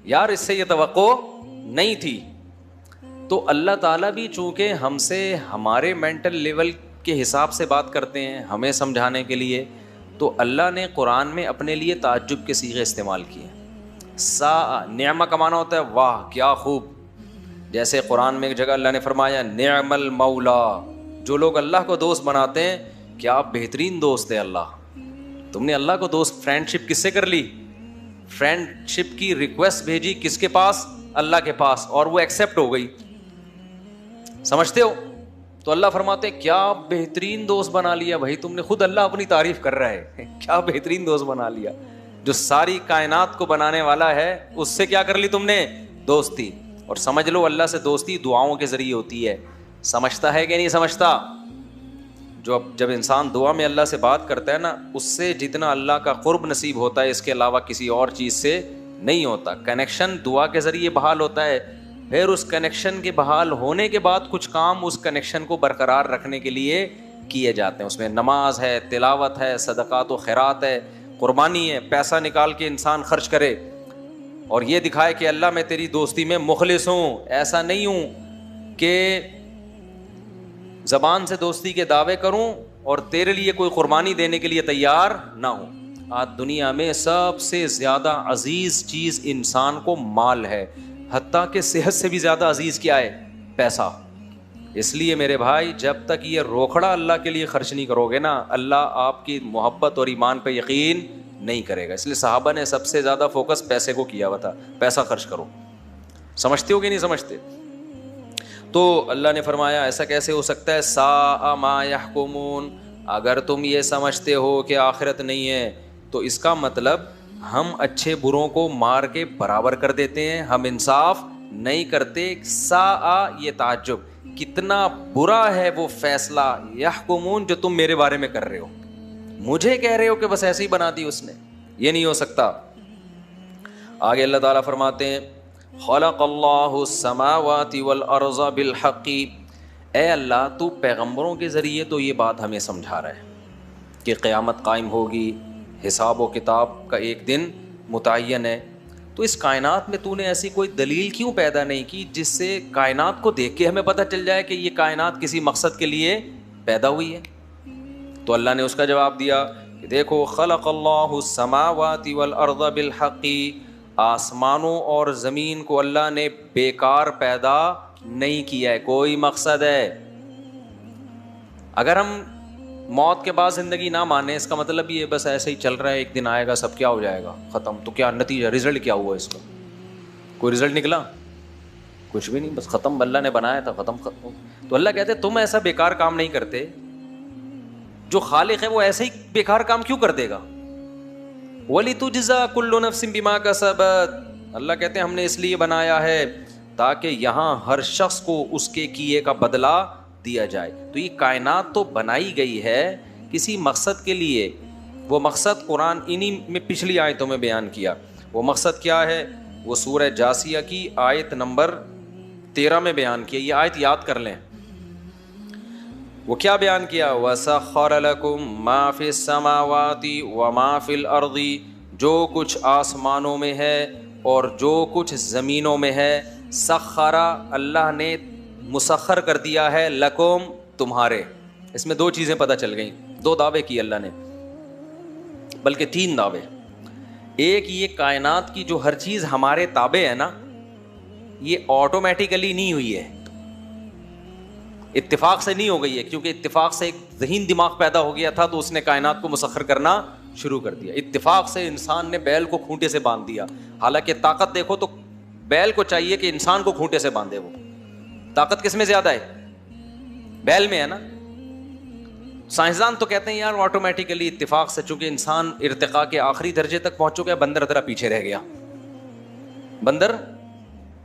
یار, اس سے یہ توقع نہیں تھی. تو اللہ تعالیٰ بھی چونکہ ہم سے ہمارے مینٹل لیول کے حساب سے بات کرتے ہیں ہمیں سمجھانے کے لیے, تو اللہ نے قرآن میں اپنے لیے تعجب کے صیغے استعمال کیے. سا نعمہ کا معنی ہوتا ہے واہ کیا خوب. جیسے قرآن میں ایک جگہ اللہ نے فرمایا نعم المولا. جو لوگ اللہ کو دوست بناتے ہیں کیا بہترین دوست ہے اللہ. تم نے اللہ کو دوست, فرینڈ شپ کس سے کر لی؟ فرینڈ شپ کی ریکویسٹ بھیجی کس کے پاس؟ اللہ کے پاس, اور وہ ایکسیپٹ ہو گئی. سمجھتے ہو؟ تو اللہ فرماتے ہیں کیا بہترین دوست بنا لیا بھائی تم نے. خود اللہ اپنی تعریف کر رہا ہے کیا بہترین دوست بنا لیا. جو ساری کائنات کو بنانے والا ہے اس سے کیا کر لی تم نے؟ دوستی. اور سمجھ لو اللہ سے دوستی دعاؤں کے ذریعے ہوتی ہے. سمجھتا ہے کہ نہیں سمجھتا؟ جب انسان دعا میں اللہ سے بات کرتا ہے نا, اس سے جتنا اللہ کا قرب نصیب ہوتا ہے اس کے علاوہ کسی اور چیز سے نہیں ہوتا. کنیکشن دعا کے ذریعے بحال ہوتا ہے. پھر اس کنیکشن کے بحال ہونے کے بعد کچھ کام اس کنیکشن کو برقرار رکھنے کے لیے کیے جاتے ہیں. اس میں نماز ہے, تلاوت ہے, صدقات و خیرات ہے, قربانی ہے, پیسہ نکال کے انسان خرچ کرے, اور یہ دکھائے کہ اللہ میں تیری دوستی میں مخلص ہوں. ایسا نہیں ہوں کہ زبان سے دوستی کے دعوے کروں اور تیرے لیے کوئی قربانی دینے کے لیے تیار نہ ہوں. آج دنیا میں سب سے زیادہ عزیز چیز انسان کو مال ہے, حتیٰ کہ صحت سے بھی زیادہ عزیز کیا ہے؟ پیسہ. اس لیے میرے بھائی, جب تک یہ روکھڑا اللہ کے لیے خرچ نہیں کرو گے نا, اللہ آپ کی محبت اور ایمان پہ یقین نہیں کرے گا. اس لیے صحابہ نے سب سے زیادہ فوکس پیسے کو کیا ہوا تھا, پیسہ خرچ کرو. سمجھتے ہو کہ نہیں سمجھتے؟ تو اللہ نے فرمایا ایسا کیسے ہو سکتا ہے؟ ساء ما یحکمون. اگر تم یہ سمجھتے ہو کہ آخرت نہیں ہے تو اس کا مطلب ہم اچھے بروں کو مار کے برابر کر دیتے ہیں, ہم انصاف نہیں کرتے. ساء یہ تعجب, کتنا برا ہے وہ فیصلہ, یحکمون جو تم میرے بارے میں کر رہے ہو, مجھے کہہ رہے ہو کہ بس ایسے ہی بنا دی اس نے. یہ نہیں ہو سکتا. آگے اللہ تعالیٰ فرماتے ہیں خلق اللہ السماوات والارض بالحق. اے اللہ تو پیغمبروں کے ذریعے تو یہ بات ہمیں سمجھا رہا ہے کہ قیامت قائم ہوگی, حساب و کتاب کا ایک دن متعین ہے. تو اس کائنات میں تو نے ایسی کوئی دلیل کیوں پیدا نہیں کی جس سے کائنات کو دیکھ کے ہمیں پتہ چل جائے کہ یہ کائنات کسی مقصد کے لیے پیدا ہوئی ہے؟ تو اللہ نے اس کا جواب دیا کہ دیکھو خلق اللہ السماوات والارض بالحق. آسمانوں اور زمین کو اللہ نے بیکار پیدا نہیں کیا ہے, کوئی مقصد ہے. اگر ہم موت کے بعد زندگی نہ مانیں, اس کا مطلب یہ بس ایسے ہی چل رہا ہے, ایک دن آئے گا سب کیا ہو جائے گا, ختم. تو کیا نتیجہ, رزلٹ کیا ہوا اس کا؟ کوئی رزلٹ نکلا؟ کچھ بھی نہیں, بس ختم. اللہ نے بنایا تھا, ختم. تو اللہ کہتے تم ایسا بیکار کام نہیں کرتے, جو خالق ہے وہ ایسے ہی بیکار کام کیوں کر دے گا؟ وَلِتُجْزَى كُلُّ نَفْسٍ بِمَا كَسَبَتْ. اللہ کہتے ہیں ہم نے اس لیے بنایا ہے تاکہ یہاں ہر شخص کو اس کے کیے کا بدلہ دیا جائے. تو یہ کائنات تو بنائی گئی ہے کسی مقصد کے لیے. وہ مقصد قرآن انہی میں پچھلی آیتوں میں بیان کیا. وہ مقصد کیا ہے؟ وہ سورہ جاسیہ کی آیت نمبر 13 میں بیان کیا. یہ آیت یاد کر لیں. وہ کیا بیان کیا؟ وَسَخَّرَ لَكُم مَّا فِي السَّمَاوَاتِ وَمَا فِي الْأَرْضِ. جو کچھ آسمانوں میں ہے اور جو کچھ زمینوں میں ہے, سخرا اللہ نے مسخر کر دیا ہے, لکم تمہارے. اس میں دو چیزیں پتہ چل گئیں, دو دعوے کی اللہ نے, بلکہ تین دعوے. ایک, یہ کائنات کی جو ہر چیز ہمارے تابع ہے نا, یہ آٹومیٹیکلی نہیں ہوئی ہے, اتفاق سے نہیں ہو گئی ہے, کیونکہ اتفاق سے ایک ذہین دماغ پیدا ہو گیا تھا تو اس نے کائنات کو مسخر کرنا شروع کر دیا. اتفاق سے انسان نے بیل کو کھونٹے سے باندھ دیا, حالانکہ طاقت دیکھو تو بیل کو چاہیے کہ انسان کو کھونٹے سے باندھے. وہ طاقت کس میں زیادہ ہے؟ بیل میں ہے نا. سائنسدان تو کہتے ہیں یار آٹومیٹیکلی اتفاق سے, چونکہ انسان ارتقاء کے آخری درجے تک پہنچ چکا ہے, بندر ذرا پیچھے رہ گیا, بندر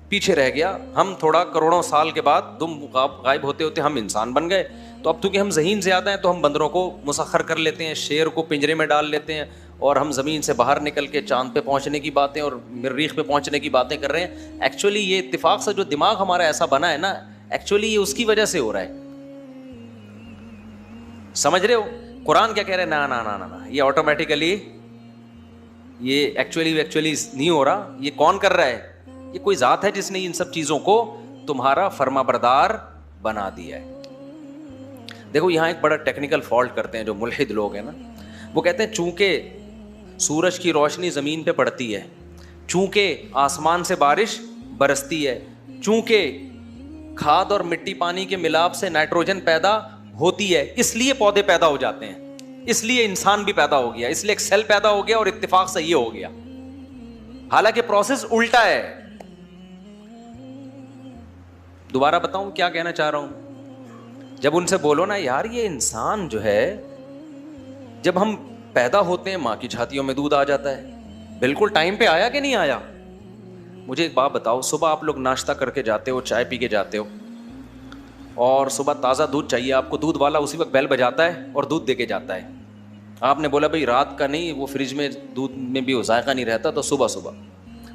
پیچھے رہ گیا. ہم تھوڑا کروڑوں سال کے بعد تم غائب ہوتے ہوتے ہم انسان بن گئے. تو اب چونکہ ہم ذہین زیادہ ہیں تو ہم بندروں کو مسخر کر لیتے ہیں, شیر کو پنجرے میں ڈال لیتے ہیں, اور ہم زمین سے باہر نکل کے چاند پہ پہنچنے کی باتیں اور مریخ پہ پہنچنے کی باتیں کر رہے ہیں. ایکچولی یہ اتفاق سے جو دماغ ہمارا ایسا بنا ہے نا, ایکچولی یہ اس کی وجہ سے ہو رہا ہے. سمجھ رہے ہو؟ قرآن کیا کہہ رہے ہیں؟ نا نا نا نا, یہ آٹومیٹیکلی, یہ ایکچولی نہیں ہو رہا. یہ کون کر رہا ہے؟ یہ کوئی ذات ہے جس نے ان سب چیزوں کو تمہارا فرما بردار بنا دیا ہے. دیکھو یہاں ایک بڑا ٹیکنیکل فالٹ کرتے ہیں جو ملحد لوگ ہیں نا. وہ کہتے ہیں چونکہ سورج کی روشنی زمین پہ پڑتی ہے, چونکہ آسمان سے بارش برستی ہے, چونکہ کھاد اور مٹی پانی کے ملاپ سے نائٹروجن پیدا ہوتی ہے, اس لیے پودے پیدا ہو جاتے ہیں, اس لیے انسان بھی پیدا ہو گیا, اس لیے ایک سیل پیدا ہو گیا اور اتفاق سے یہ ہو گیا. حالانکہ پروسیس الٹا ہے. دوبارہ بتاؤں کیا کہنا چاہ رہا ہوں؟ جب ان سے بولو نا یار یہ انسان جو ہے, جب ہم پیدا ہوتے ہیں ماں کی چھاتیوں میں دودھ آ جاتا ہے, بالکل ٹائم پہ آیا کہ نہیں آیا؟ مجھے ایک بات بتاؤ, صبح آپ لوگ ناشتہ کر کے جاتے ہو, چائے پی کے جاتے ہو, اور صبح تازہ دودھ چاہیے آپ کو, دودھ والا اسی وقت بیل بجاتا ہے اور دودھ دے کے جاتا ہے. آپ نے بولا بھائی رات کا نہیں, وہ فریج میں دودھ میں بھی وہ ذائقہ نہیں رہتا, تو صبح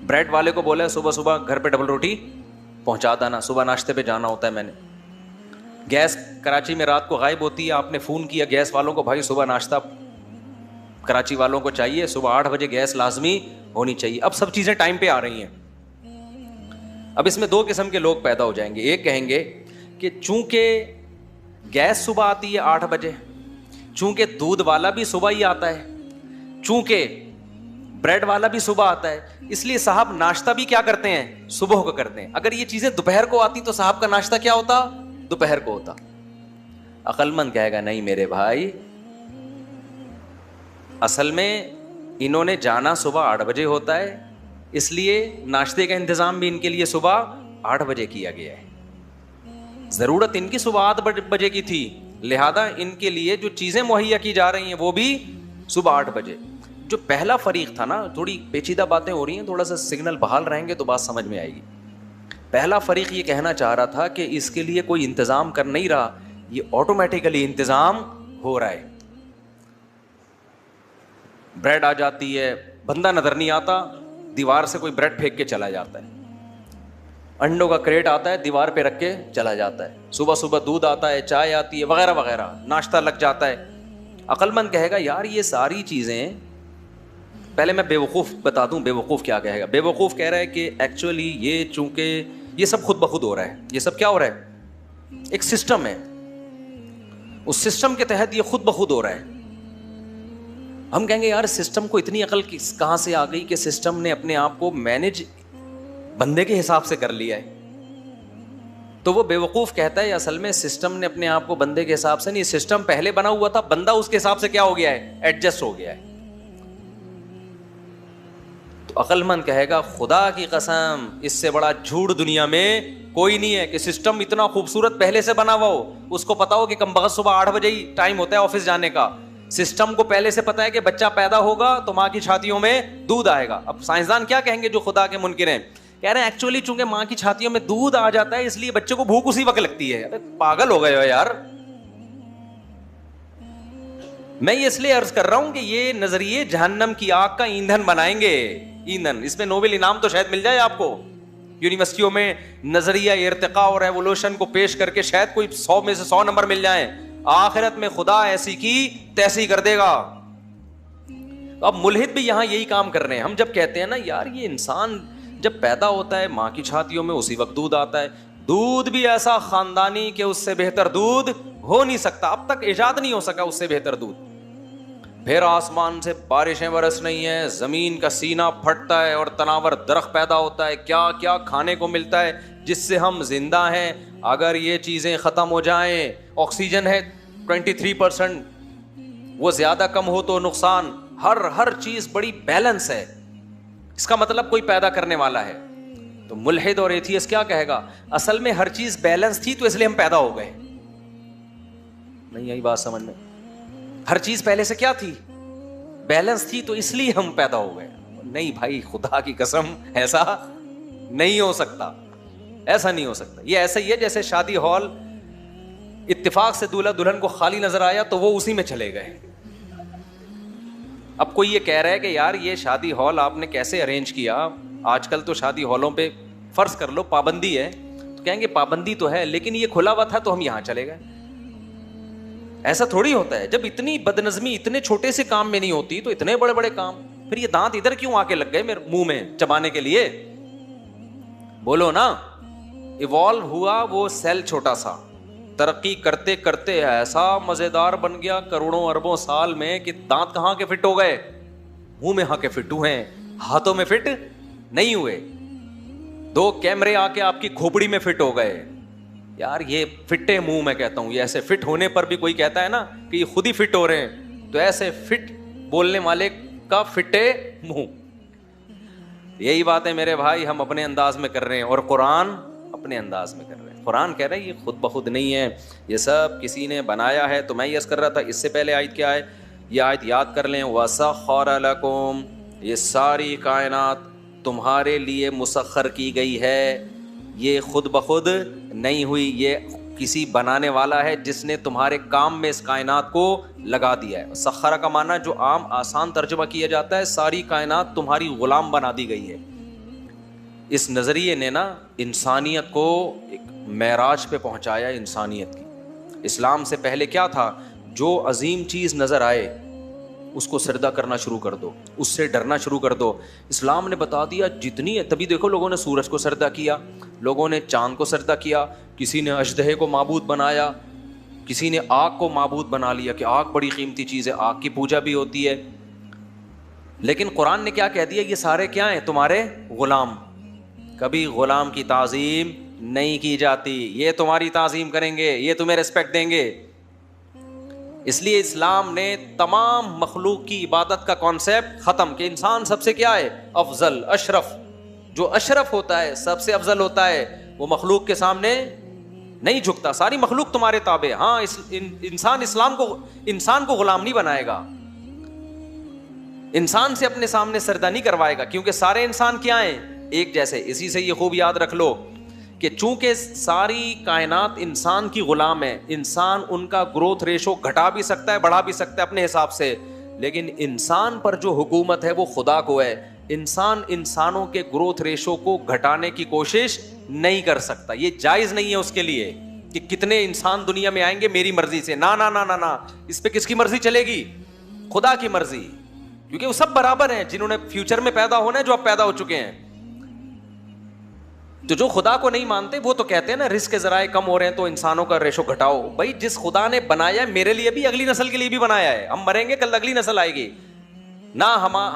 بریڈ والے کو بولا صبح گھر پہ ڈبل روٹی پہنچا دینا, صبح ناشتے پہ جانا ہوتا ہے میں نے. گیس کراچی میں رات کو غائب ہوتی ہے, آپ نے فون کیا گیس والوں کو, بھائی صبح ناشتہ کراچی والوں کو چاہیے صبح 8 بجے گیس لازمی ہونی چاہیے. اب سب چیزیں ٹائم پہ آ رہی ہیں. اب اس میں 2 قسم کے لوگ پیدا ہو جائیں گے. ایک کہیں گے کہ چونکہ گیس صبح آتی ہے 8 بجے, چونکہ دودھ والا بھی صبح ہی آتا ہے, چونکہ بریڈ والا بھی صبح آتا ہے, اس لیے صاحب ناشتہ بھی کیا کرتے ہیں, صبح کو کرتے ہیں. اگر یہ چیزیں دوپہر کو آتی تو صاحب کا ناشتہ کیا ہوتا, دوپہر کو ہوتا. عقل مند کہے گا نہیں میرے بھائی, اصل میں انہوں نے جانا صبح 8 بجے ہوتا ہے, اس لیے ناشتے کا انتظام بھی ان کے لیے صبح 8 بجے کیا گیا ہے. ضرورت ان کی صبح 8 بجے کی تھی, لہذا ان کے لیے جو چیزیں مہیا کی جا رہی ہیں وہ بھی صبح 8 بجے. جو پہلا فریق تھا نا, تھوڑی پیچیدہ باتیں ہو رہی ہیں, تھوڑا سا سگنل بحال رہیں گے تو بات سمجھ میں آئے گی. پہلا فریق یہ کہنا چاہ رہا تھا کہ اس کے لیے کوئی انتظام کر نہیں رہا, یہ آٹومیٹیکلی انتظام ہو رہا ہے. بریڈ آ جاتی ہے, بندہ نظر نہیں آتا, دیوار سے کوئی بریڈ پھینک کے چلا جاتا ہے. انڈوں کا کریٹ آتا ہے, دیوار پہ رکھ کے چلا جاتا ہے. صبح صبح دودھ آتا ہے, چائے آتی ہے, وغیرہ وغیرہ, ناشتہ لگ جاتا ہے. عقل مند کہے گا یار یہ ساری چیزیں, پہلے میں بے وقوف بتا دوں بے وقوف کیا کہے گا. بے وقوف کہہ رہا ہے کہ ایکچولی یہ چونکہ یہ سب خود بخود ہو رہا ہے. یہ سب کیا ہو رہا ہے, ایک سسٹم ہے, اس سسٹم کے تحت یہ خود بخود ہو رہا ہے. ہم کہیں گے یار سسٹم کو اتنی عقل کہاں سے آ گئی کہ سسٹم نے اپنے آپ کو مینج بندے کے حساب سے کر لیا ہے. تو وہ بے وقوف کہتا ہے اصل میں سسٹم نے اپنے آپ کو بندے کے حساب سے نہیں, سسٹم پہلے بنا ہوا تھا, بندہ اس کے حساب سے کیا ہو گیا ہے, ایڈجسٹ ہو گیا ہے. تو عقل مند کہے گا خدا کی قسم اس سے بڑا جھوٹ دنیا میں کوئی نہیں ہے کہ سسٹم اتنا خوبصورت پہلے سے بنا ہوا ہو, اس کو پتا ہو کہ کم بخت صبح 8 بجے ہی ٹائم ہوتا ہے آفس جانے کا. سسٹم کو پہلے سے پتا ہے کہ بچہ پیدا ہوگا تو ماں کی چھاتیوں میں دودھ آئے گا. اب سائنسدان کیا کہیں گے جو خدا کے منکر ہیں, کہہ رہے ہیں ایکچولی چونکہ ماں کی چھاتیوں میں دودھ آ جاتا ہے اس لیے بچے کو بھوک اسی وقت لگتی ہے. ارے پاگل ہو گئے ہو یار. میں یہ اس لیے عرض کر رہا ہوں کہ یہ نظریے جہنم کی آگ کا ایندھن بنائیں گے. ایندھن, اس میں نوبل انعام تو شاید مل جائے آپ کو. یونیورسٹیوں میں نظریہ ارتقاء اور ریولوشن کو پیش کر کے شاید کوئی 100 میں سے 100 نمبر مل جائیں. آخرت میں خدا ایسی کی تیسی کر دے گا. اب ملحد بھی یہاں یہی کام کر رہے ہیں. ہم جب کہتے ہیں نا یار یہ انسان جب پیدا ہوتا ہے ماں کی چھاتیوں میں اسی وقت دودھ آتا ہے, دودھ بھی ایسا خاندانی کہ اس سے بہتر دودھ ہو نہیں سکتا, اب تک ایجاد نہیں ہو سکا اس سے بہتر دودھ. پھر آسمان سے بارشیں برس رہی ہیں, زمین کا سینہ پھٹتا ہے اور تناور درخت پیدا ہوتا ہے, کیا کیا کھانے کو ملتا ہے جس سے ہم زندہ ہیں. اگر یہ چیزیں ختم ہو جائیں, آکسیجن ہے 23%, وہ زیادہ کم ہو تو نقصان. ہر چیز بڑی بیلنس ہے, اس کا مطلب کوئی پیدا کرنے والا ہے. تو ملحد اور ایتھیسٹ کیا کہے گا, اصل میں ہر چیز بیلنس تھی تو اس لیے ہم پیدا ہو گئے. نہیں آئی بات سمجھ میں؟ ہر چیز پہلے سے کیا تھی, بیلنس تھی, تو اس لیے ہم پیدا ہو گئے. نہیں بھائی خدا کی قسم ایسا نہیں ہو سکتا, ایسا نہیں ہو سکتا. یہ ایسا ہی ہے جیسے شادی ہال اتفاق سے دولہا دلہن کو خالی نظر آیا تو وہ اسی میں چلے گئے. اب کوئی یہ کہہ رہا ہے کہ یار یہ شادی ہال آپ نے کیسے ارینج کیا, آج کل تو شادی ہالوں پہ فرض کر لو پابندی ہے, تو کہیں گے پابندی تو ہے لیکن یہ کھلا ہوا تھا تو ہم یہاں چلے گئے. ایسا تھوڑی ہوتا ہے. جب اتنی بدنظمی اتنے چھوٹے سے کام میں نہیں ہوتی تو اتنے بڑے بڑے کام, پھر یہ دانت ادھر کیوں آ کے لگ گئے میرے منہ میں چبانے کے لیے, بولو نا. ایوالو ہوا وہ سیل چھوٹا سا, ترقی کرتے کرتے ایسا مزیدار بن گیا کروڑوں اربوں سال میں کہ دانت کہاں کے فٹ ہو گئے, منہ میں ہاں کے فٹ ہوئے ہیں, ہاتھوں میں فٹ نہیں ہوئے. 2 کیمرے آ کے آپ کی کھوپڑی میں فٹ ہو گئے. یار یہ فٹے منہ, میں کہتا ہوں یہ ایسے فٹ ہونے پر بھی کوئی کہتا ہے نا کہ یہ خود ہی فٹ ہو رہے ہیں, تو ایسے فٹ بولنے والے کا فٹے منہ. یہی بات ہے میرے بھائی, ہم اپنے انداز میں کر رہے ہیں اور قرآن اپنے انداز میں کر رہے ہیں. قرآن کہہ رہے ہیں یہ خود بخود نہیں ہے, یہ سب کسی نے بنایا ہے. تو میں یہ کر رہا تھا, اس سے پہلے آیت کیا ہے, یہ آیت یاد کر لیں, وَسَخَّرَ لَكُمْ, یہ ساری کائنات تمہارے لیے مسخر کی گئی ہے, یہ خود بخود نہیں ہوئی, یہ کسی بنانے والا ہے جس نے تمہارے کام میں اس کائنات کو لگا دیا ہے. سخرہ کا معنی جو عام آسان ترجمہ کیا جاتا ہے, ساری کائنات تمہاری غلام بنا دی گئی ہے. اس نظریے نے نا انسانیت کو ایک معراج پہ پہنچایا. انسانیت کی اسلام سے پہلے کیا تھا, جو عظیم چیز نظر آئے اس کو سجدہ کرنا شروع کر دو, اس سے ڈرنا شروع کر دو. اسلام نے بتا دیا جتنی ہے. تبھی دیکھو لوگوں نے سورج کو سجدہ کیا, لوگوں نے چاند کو سجدہ کیا, کسی نے اژدہے کو معبود بنایا, کسی نے آگ کو معبود بنا لیا کہ آگ بڑی قیمتی چیز ہے, آگ کی پوجا بھی ہوتی ہے. لیکن قرآن نے کیا کہہ دیا, یہ سارے کیا ہیں, تمہارے غلام. کبھی غلام کی تعظیم نہیں کی جاتی, یہ تمہاری تعظیم کریں گے, یہ تمہیں ریسپیکٹ دیں گے. اس لیے اسلام نے تمام مخلوق کی عبادت کا کانسیپٹ ختم کہ انسان سب سے کیا ہے, افضل, اشرف. جو اشرف ہوتا ہے, سب سے افضل ہوتا ہے, وہ مخلوق کے سامنے نہیں جھکتا. ساری مخلوق تمہارے تابع. ہاں انسان کو غلام نہیں بنائے گا, انسان سے اپنے سامنے سجدہ نہیں کروائے گا, کیونکہ سارے انسان کیا ہیں, ایک جیسے. اسی سے یہ خوب یاد رکھ لو کہ چونکہ ساری کائنات انسان کی غلام ہے, انسان ان کا گروتھ ریشو گھٹا بھی سکتا ہے, بڑھا بھی سکتا ہے اپنے حساب سے, لیکن انسان پر جو حکومت ہے وہ خدا کو ہے. انسان انسانوں کے گروتھ ریشو کو گھٹانے کی کوشش نہیں کر سکتا, یہ جائز نہیں ہے اس کے لیے کہ کتنے انسان دنیا میں آئیں گے میری مرضی سے. نا نا نا نا نا, اس پہ کس کی مرضی چلے گی, خدا کی مرضی. کیونکہ وہ سب برابر ہیں, جنہوں نے فیوچر میں پیدا ہونا ہے, جو اب پیدا ہو چکے ہیں. تو جو خدا کو نہیں مانتے وہ تو کہتے ہیں نا رزق کے ذرائع کم ہو رہے ہیں تو انسانوں کا ریشو گھٹاؤ. بھائی جس خدا نے بنایا ہے میرے لیے بھی, اگلی نسل کے لیے بھی بنایا ہے. ہم مریں گے, کل اگلی نسل آئے گی. نہ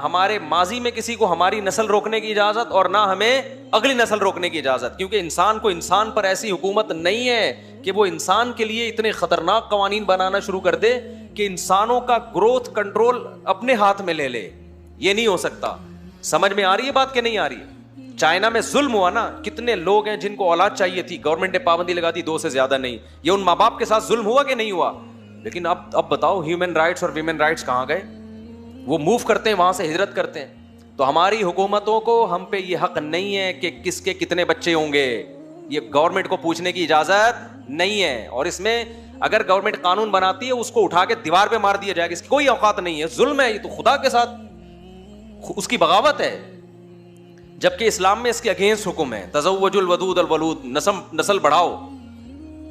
ہمارے ماضی میں کسی کو ہماری نسل روکنے کی اجازت, اور نہ ہمیں اگلی نسل روکنے کی اجازت, کیونکہ انسان کو انسان پر ایسی حکومت نہیں ہے کہ وہ انسان کے لیے اتنے خطرناک قوانین بنانا شروع کر دے کہ انسانوں کا گروتھ کنٹرول اپنے ہاتھ میں لے لے. یہ نہیں ہو سکتا. سمجھ میں آ رہی ہے بات کہ نہیں آ رہی ہے؟ چائنا میں ظلم ہوا نا, کتنے لوگ ہیں جن کو اولاد چاہیے تھی, گورنمنٹ نے پابندی لگا دی 2 سے زیادہ نہیں. یہ ان ماں باپ کے ساتھ ظلم ہوا کہ نہیں ہوا؟ لیکن اب بتاؤ ہیومن رائٹس اور ویمن رائٹس کہاں گئے؟ وہ موو کرتے ہیں, وہاں سے ہجرت کرتے ہیں. تو ہماری حکومتوں کو ہم پہ یہ حق نہیں ہے کہ کس کے کتنے بچے ہوں گے, یہ گورنمنٹ کو پوچھنے کی اجازت نہیں ہے. اور اس میں اگر گورنمنٹ قانون بناتی ہے اس کو اٹھا کے دیوار پہ مار دیا جائے گا, اس کی کوئی اوقات نہیں ہے. ظلم ہے یہ, تو خدا کے ساتھ اس کی بغاوت ہے. جبکہ اسلام میں اس کے اگینسٹ حکم ہے, تزوج الودود الولود, نسل بڑھاؤ.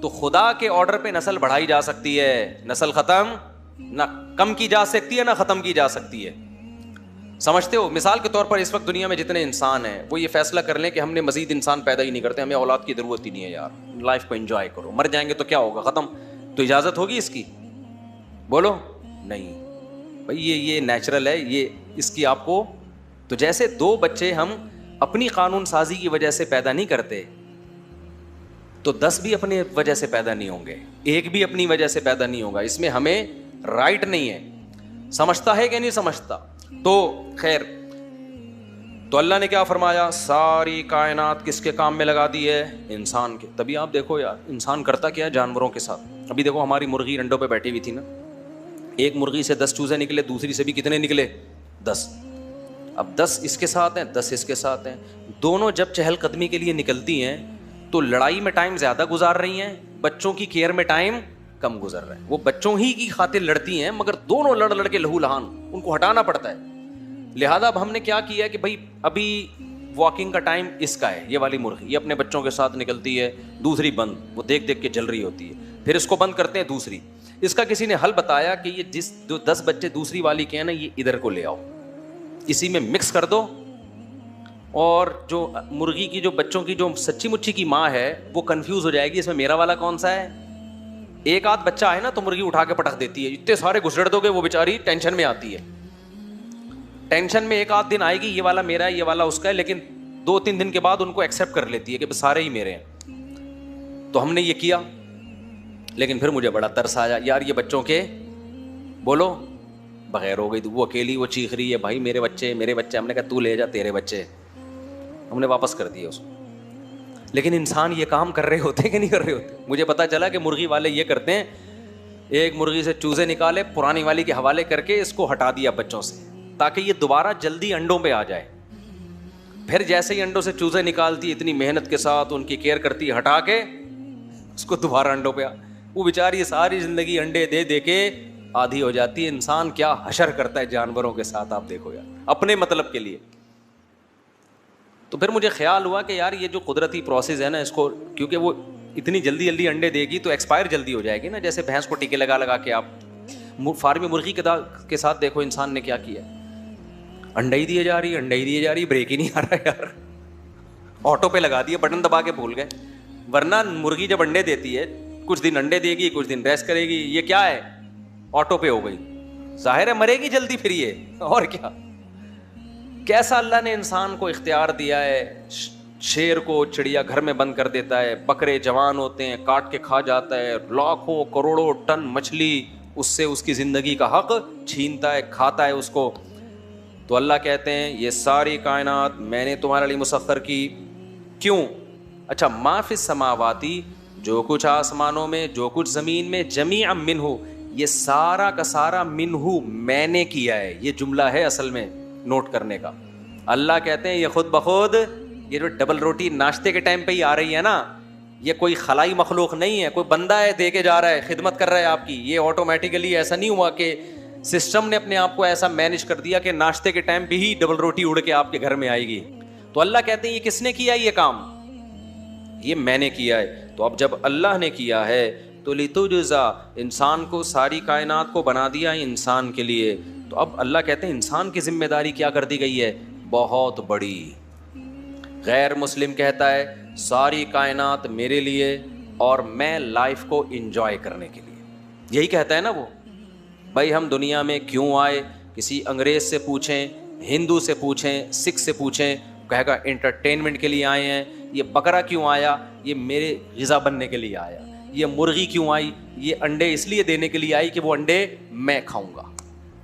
تو خدا کے آرڈر پہ نسل بڑھائی جا سکتی ہے, نسل ختم نہ کم کی جا سکتی ہے, نہ ختم کی جا سکتی ہے. سمجھتے ہو؟ مثال کے طور پر اس وقت دنیا میں جتنے انسان ہیں وہ یہ فیصلہ کر لیں کہ ہم نے مزید انسان پیدا ہی نہیں کرتے, ہمیں اولاد کی ضرورت ہی نہیں ہے یار, لائف کو انجوائے کرو, مر جائیں گے تو کیا ہوگا, ختم. تو اجازت ہوگی اس کی؟ بولو نہیں بھائی, یہ نیچرل ہے, یہ اس کی آپ کو. تو جیسے 2 بچے ہم اپنی قانون سازی کی وجہ سے پیدا نہیں کرتے, تو 10 بھی اپنی وجہ سے پیدا نہیں ہوں گے, ایک بھی اپنی وجہ سے پیدا نہیں ہوگا. اس میں ہمیں رائٹ نہیں ہے. سمجھتا ہے کہ نہیں سمجھتا؟ تو خیر, تو اللہ نے کیا فرمایا, ساری کائنات کس کے کام میں لگا دی ہے, انسان کے. تبھی آپ دیکھو یار انسان کرتا کیا ہے جانوروں کے ساتھ. ابھی دیکھو ہماری مرغی انڈوں پہ بیٹھی ہوئی تھی نا, ایک مرغی سے 10 چوزے نکلے, دوسری سے بھی کتنے نکلے, 10. اب 10 اس کے ساتھ ہیں, 10 اس کے ساتھ ہیں. دونوں جب چہل قدمی کے لیے نکلتی ہیں تو لڑائی میں ٹائم زیادہ گزار رہی ہیں, بچوں کی کیئر میں ٹائم کم گزر رہا ہے. وہ بچوں ہی کی خاطر لڑتی ہیں, مگر دونوں لڑ کے لہو لہان, ان کو ہٹانا پڑتا ہے. لہذا اب ہم نے کیا کیا کہ بھائی ابھی واکنگ کا ٹائم اس کا ہے, یہ والی مرغی یہ اپنے بچوں کے ساتھ نکلتی ہے, دوسری بند, وہ دیکھ کے جل رہی ہوتی ہے, پھر اس کو بند کرتے ہیں دوسری. اس کا کسی نے حل بتایا کہ یہ جس 10 بچے دوسری والی کے ہیں نا, یہ ادھر کو لے آؤ, اسی میں مکس کر دو, اور جو مرغی کی جو بچوں کی جو سچی مچی کی ماں ہے وہ کنفیوز ہو جائے گی اس میں میرا والا کون سا ہے. ایک آدھ بچہ ہے نا تو مرغی اٹھا کے پٹک دیتی ہے, اتنے سارے گھسڑ دو گے وہ بیچاری ٹینشن میں آتی ہے. ٹینشن میں ایک آدھ دن آئے گی یہ والا میرا ہے, یہ والا اس کا ہے, لیکن 2-3 دن کے بعد ان کو ایکسیپٹ کر لیتی ہے کہ سارے ہی میرے ہیں. تو ہم نے یہ کیا, لیکن پھر مجھے بڑا ترس آیا یار, یہ بچوں کے بولو بغیر ہو گئی. تو وہ اکیلی وہ چیخ رہی ہے, بھائی میرے بچے میرے بچے. ہم نے کہا تو لے جا تیرے بچے, ہم نے واپس کر دیے اس کو. لیکن انسان یہ کام کر رہے ہوتے کہ نہیں کر رہے ہوتے؟ مجھے پتا چلا کہ مرغی والے یہ کرتے ہیں, ایک مرغی سے چوزے نکالے, پرانی والی کے حوالے کر کے اس کو ہٹا دیا بچوں سے, تاکہ یہ دوبارہ جلدی انڈوں پہ آ جائے. پھر جیسے ہی انڈوں سے چوزے نکالتی, اتنی محنت کے ساتھ ان کی کیئر کرتی, ہٹا کے اس کو دوبارہ انڈوں پہ وہ بیچاری ساری زندگی انڈے دے دے کے آدھی ہو جاتی ہے. انسان کیا حشر کرتا ہے جانوروں کے ساتھ, آپ دیکھو یار, اپنے مطلب کے لیے. تو پھر مجھے خیال ہوا کہ یار یہ جو قدرتی پروسیس ہے نا, اس کو کیونکہ وہ اتنی جلدی انڈے دے گی تو ایکسپائر جلدی ہو جائے گی نا, جیسے بھینس کو ٹیکے لگا کے آپ. فارمی مرغی کے ساتھ دیکھو انسان نے کیا کیا, انڈے ہی دیے جا رہی, بریک ہی نہیں آ رہا یار, آٹو پہ لگا دیے, بٹن دبا کے بھول گئے. ورنہ مرغی جب انڈے دیتی ہے کچھ دن انڈے دے گی, کچھ دن ریسٹ کرے گی, یہ کیا ہے آٹو پہ ہو گئی, ظاہر ہے مرے گی جلدی پھر یہ, اور کیا. کیسا اللہ نے انسان کو اختیار دیا ہے. شیر کو چڑیا گھر میں بند کر دیتا ہے, بکرے جوان ہوتے ہیں کاٹ کے کھا جاتا ہے, لاکھوں کروڑوں ٹن مچھلی اس سے اس کی زندگی کا حق چھینتا ہے, کھاتا ہے اس کو. تو اللہ کہتے ہیں یہ ساری کائنات میں نے تمہارے لیے مسخر کی. کیوں؟ اچھا, ما فی السماواتی, جو کچھ آسمانوں میں جو کچھ زمین میں, جمیعا منہ, یہ سارا کا سارا منہ میں نے کیا ہے. یہ جملہ ہے اصل میں نوٹ کرنے کا. اللہ کہتے ہیں یہ خود بخود, یہ جو ڈبل روٹی ناشتے کے ٹائم پہ ہی آ رہی ہے نا, یہ کوئی خلائی مخلوق نہیں ہے, کوئی بندہ ہے دے کے جا رہا ہے, خدمت کر رہا ہے آپ کی. یہ آٹومیٹیکلی ایسا نہیں ہوا کہ سسٹم نے اپنے آپ کو ایسا مینج کر دیا کہ ناشتے کے ٹائم پہ ہی ڈبل روٹی اڑ کے آپ کے گھر میں آئے گی. تو اللہ کہتے ہیں یہ کس نے کیا یہ کام؟ یہ میں نے کیا ہے. تو اب جب اللہ نے کیا ہے تو لتجزا, انسان کو ساری کائنات کو بنا دیا انسان کے لیے. تو اب اللہ کہتے ہیں انسان کی ذمہ داری کیا کر دی گئی ہے؟ بہت بڑی. غیر مسلم کہتا ہے ساری کائنات میرے لیے اور میں لائف کو انجوائے کرنے کے لیے. یہی کہتا ہے نا وہ. بھائی ہم دنیا میں کیوں آئے؟ کسی انگریز سے پوچھیں, ہندو سے پوچھیں, سکھ سے پوچھیں, کہے گا انٹرٹینمنٹ کے لیے آئے ہیں. یہ بکرا کیوں آیا؟ یہ میرے غذا بننے کے لیے آیا. یہ مرغی کیوں آئی؟ یہ انڈے اس لیے دینے کے لیے آئی کہ وہ انڈے میں کھاؤں گا.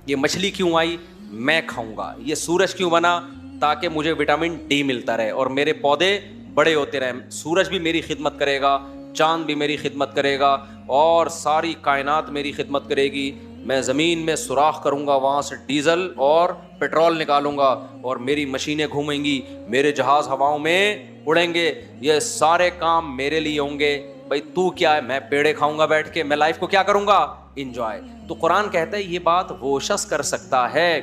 یہ مچھلی کیوں آئی؟ میں کھاؤں گا. یہ سورج کیوں بنا؟ تاکہ مجھے وٹامن ڈی ملتا رہے اور میرے پودے بڑے ہوتے رہیں. سورج بھی میری خدمت کرے گا, چاند بھی میری خدمت کرے گا, اور ساری کائنات میری خدمت کرے گی. میں زمین میں سوراخ کروں گا, وہاں سے ڈیزل اور پیٹرول نکالوں گا, اور میری مشینیں گھومیں گی, میرے جہاز ہواؤں میں اڑیں گے. یہ سارے کام میرے لیے ہوں گے. بھائی تو کیا ہے؟ میں پیڑے کھاؤں گا بیٹھ کے, میں لائف کو کیا کروں گا؟ انجوائے. تو قرآن کہتا ہے یہ بات وہ شخص کر سکتا ہے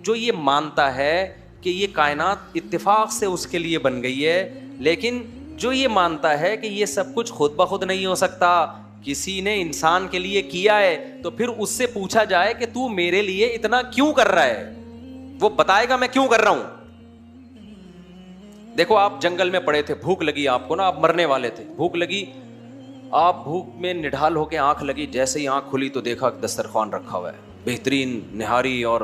جو یہ مانتا ہے کہ یہ کائنات اتفاق سے اس کے لیے بن گئی ہے, لیکن جو یہ مانتا ہے کہ یہ سب کچھ خود بخود نہیں ہو سکتا, کسی نے انسان کے لیے کیا ہے. تو پھر اس سے پوچھا جائے کہ تو میرے لیے اتنا کیوں کر رہا ہے, وہ بتائے گا میں کیوں کر رہا ہوں. دیکھو آپ جنگل میں پڑے تھے, بھوک لگی آپ کو نا, آپ مرنے والے تھے, بھوک لگی, آپ بھوک میں نڈھال ہو کے آنکھ لگی, جیسے ہی آنکھ کھلی تو دیکھا دسترخوان رکھا ہوا ہے, بہترین نہاری اور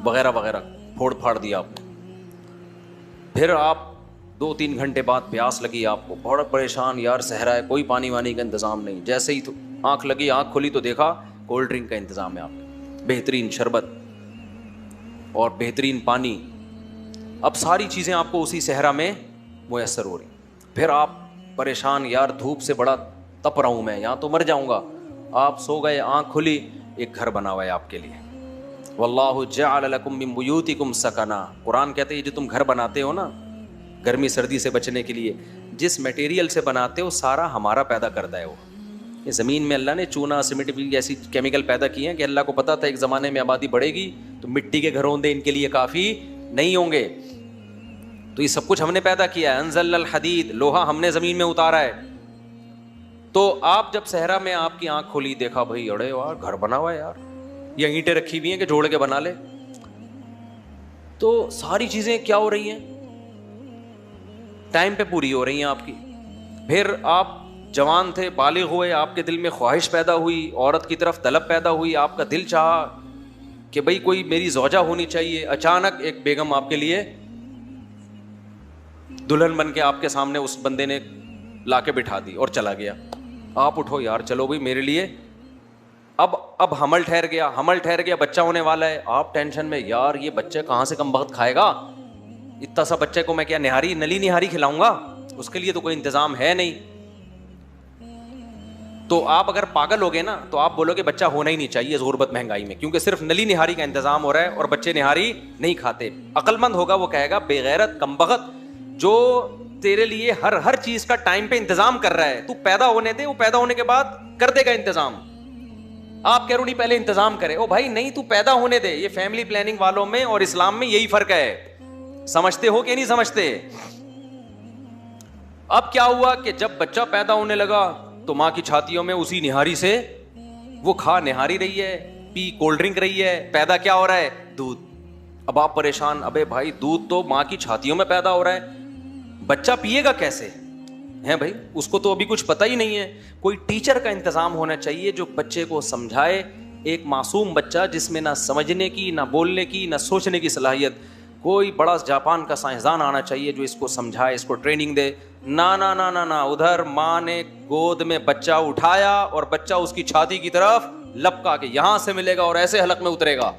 وغیرہ وغیرہ, پھوڑ پھاڑ دیا آپ نے. پھر آپ 2-3 گھنٹے بعد پیاس لگی آپ کو, بڑا پریشان, یار صحرا ہے, کوئی پانی وانی کا انتظام نہیں. جیسے ہی تو آنکھ لگی, آنکھ کھلی تو دیکھا کولڈ ڈرنک کا انتظام ہے آپ کو, بہترین شربت اور بہترین پانی. اب ساری چیزیں آپ کو اسی صحرا میں میسر ہو رہی. پھر آپ پریشان, یار دھوپ سے بڑا تپ رہا ہوں میں, یہاں تو مر جاؤں گا. آپ سو گئے, آنکھ کھلی, ایک گھر بنا ہوا ہے آپ کے لیے. واللہ جعل لکم من بیوتکم سکنا. قرآن کہتے ہیں یہ جو تم گھر بناتے ہو نا گرمی سردی سے بچنے کے لیے, جس میٹیریل سے بناتے ہو سارا ہمارا پیدا کرتا ہے. وہ یہ زمین میں اللہ نے چونا سیمنٹ بھی ایسی کیمیکل پیدا کیے ہیں کہ اللہ کو پتا تھا ایک زمانے میں آبادی بڑھے گی تو مٹی کے گھر ہوندے ان کے لیے کافی نہیں ہوں گے. تو یہ سب کچھ ہم نے پیدا کیا ہے. انزل الحدید, لوہا ہم نے زمین میں اتارا ہے. تو آپ جب صحرا میں آپ کی آنکھ کھلی, دیکھا بھائی اڑے یار گھر بنا ہوا ہے یار, یہ اینٹیں رکھی ہوئی ہیں کہ جوڑ کے بنا لے. تو ساری چیزیں کیا ہو رہی ہیں؟ ٹائم پہ پوری ہو رہی ہیں آپ کی. پھر آپ جوان تھے, بالغ ہوئے, آپ کے دل میں خواہش پیدا ہوئی, عورت کی طرف طلب پیدا ہوئی, آپ کا دل چاہا کہ بھئی کوئی میری زوجہ ہونی چاہیے. اچانک ایک بیگم آپ کے لیے دلہن بن کے آپ کے سامنے اس بندے نے لا کے بٹھا دی اور چلا گیا. آپ اٹھو یار, چلو بھائی میرے لیے. اب حمل ٹھہر گیا, بچہ ہونے والا ہے. آپ ٹینشن میں, یار یہ بچہ کہاں سے کم بخت کھائے گا, اتنا سا بچے کو میں کیا نلی نہاری کھلاؤں گا, اس کے لیے تو کوئی انتظام ہے نہیں. تو آپ اگر پاگل ہو گئے نا تو آپ بولو کہ بچہ ہونا ہی نہیں چاہیے غربت مہنگائی میں, کیونکہ صرف نلی نہاری کا انتظام ہو رہا ہے اور بچے نہاری نہیں کھاتے. عقل مند ہوگا وہ کہے گا بے غیرت کم بخت جو تیرے لیے ہر چیز کا ٹائم پہ انتظام کر رہا ہے, تو پیدا ہونے دے, وہ پیدا ہونے کے بعد کر دے گا انتظام. آپ کہہ رہو نہیں پہلے انتظام کرے, او بھائی نہیں, تو پیدا ہونے دے. یہ فیملی پلاننگ والوں میں اور اسلام میں یہی فرق ہے. سمجھتے ہو کہ نہیں سمجھتے؟ اب کیا ہوا کہ جب بچہ پیدا ہونے لگا تو ماں کی چھاتیوں میں اسی نہاری سے وہ کھا نہاری رہی ہے, پی کولڈ ڈرنک رہی ہے, پیدا کیا ہو رہا ہے؟ دودھ. اب آپ پریشان, ابے بھائی دودھ تو ماں کی چھاتیوں میں پیدا ہو رہا ہے, بچہ پیے گا کیسے ہے بھائی؟ اس کو تو ابھی کچھ پتہ ہی نہیں ہے. کوئی ٹیچر کا انتظام ہونا چاہیے جو بچے کو سمجھائے. ایک معصوم بچہ جس میں نہ سمجھنے کی, نہ بولنے کی, نہ سوچنے کی صلاحیت, کوئی بڑا جاپان کا سائنسدان آنا چاہیے جو اس کو سمجھائے, اس کو ٹریننگ دے. نا نا نا نا نا, ادھر ماں نے گود میں بچہ اٹھایا اور بچہ اس کی چھاتی کی طرف لپکا کے یہاں سے ملے گا اور ایسے حلق میں اترے گا.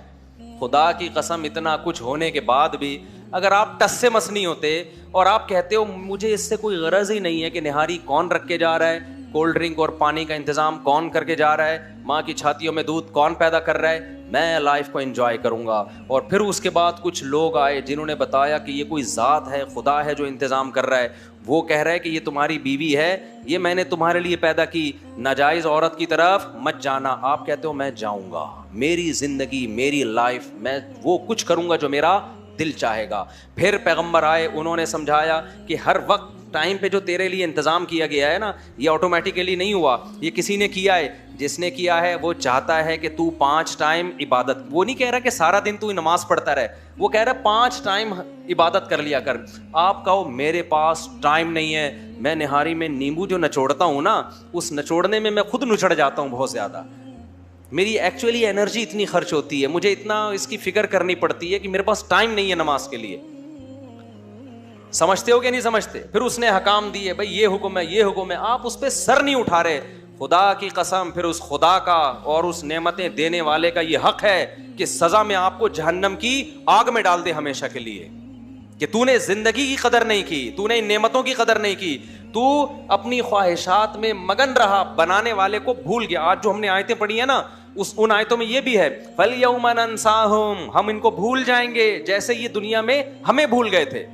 خدا کی قسم, اتنا کچھ ہونے کے بعد بھی اگر آپ ٹس سے مس نہیں ہوتے اور آپ کہتے ہو مجھے اس سے کوئی غرض ہی نہیں ہے کہ نہاری کون رکھ کے جا رہا ہے, کولڈ ڈرنک اور پانی کا انتظام کون کر کے جا رہا ہے, ماں کی چھاتیوں میں دودھ کون پیدا کر رہا ہے, میں لائف کو انجوائے کروں گا. اور پھر اس کے بعد کچھ لوگ آئے جنہوں نے بتایا کہ یہ کوئی ذات ہے, خدا ہے جو انتظام کر رہا ہے. وہ کہہ رہا ہے کہ یہ تمہاری بیوی ہے, یہ میں نے تمہارے لیے پیدا کی, ناجائز عورت کی طرف مت جانا. آپ کہتے ہو میں جاؤں گا, میری زندگی, میری لائف, میں وہ کچھ کروں گا جو میرا دل چاہے گا. پھر پیغمبر آئے, انہوں نے سمجھایا کہ ہر وقت ٹائم پہ جو تیرے لیے انتظام کیا گیا ہے نا, یہ آٹومیٹیکلی نہیں ہوا, یہ کسی نے کیا ہے. جس نے کیا ہے وہ چاہتا ہے کہ تو 5 ٹائم عبادت, وہ نہیں کہہ رہا کہ سارا دن تو نماز پڑھتا رہے, وہ کہہ رہا 5 ٹائم عبادت کر لیا کر. آپ کہو میرے پاس ٹائم نہیں ہے, میں نہاری میں نیمبو جو نچوڑتا ہوں نا, اس نچوڑنے میں خود نچڑ جاتا ہوں بہت زیادہ. میری ایکچولی انرجی اتنی خرچ ہوتی ہے, مجھے اتنا اس کی فکر کرنی پڑتی ہے کہ میرے پاس ٹائم نہیں ہے نماز کے لیے. سمجھتے ہو کہ نہیں سمجھتے؟ پھر اس نے حکام دیے, بھائی یہ حکم ہے, یہ حکم ہے, آپ اس پہ سر نہیں اٹھا رہے. خدا کی قسم, پھر اس خدا کا اور اس نعمتیں دینے والے کا یہ حق ہے کہ سزا میں آپ کو جہنم کی آگ میں ڈال دے ہمیشہ کے لیے, کہ تو نے زندگی کی قدر نہیں کی, تو نے ان نعمتوں کی قدر نہیں کی, تو اپنی خواہشات میں مگن رہا, بنانے والے کو بھول گیا. آج جو ہم نے آیتیں پڑھی ہیں نا, ان آیتوں میں یہ بھی ہے فَالْيَوْمَ نَنْسَاهُمْ, ہم ان کو بھول جائیں گے جیسے یہ دنیا میں ہمیں بھول گئے تھے.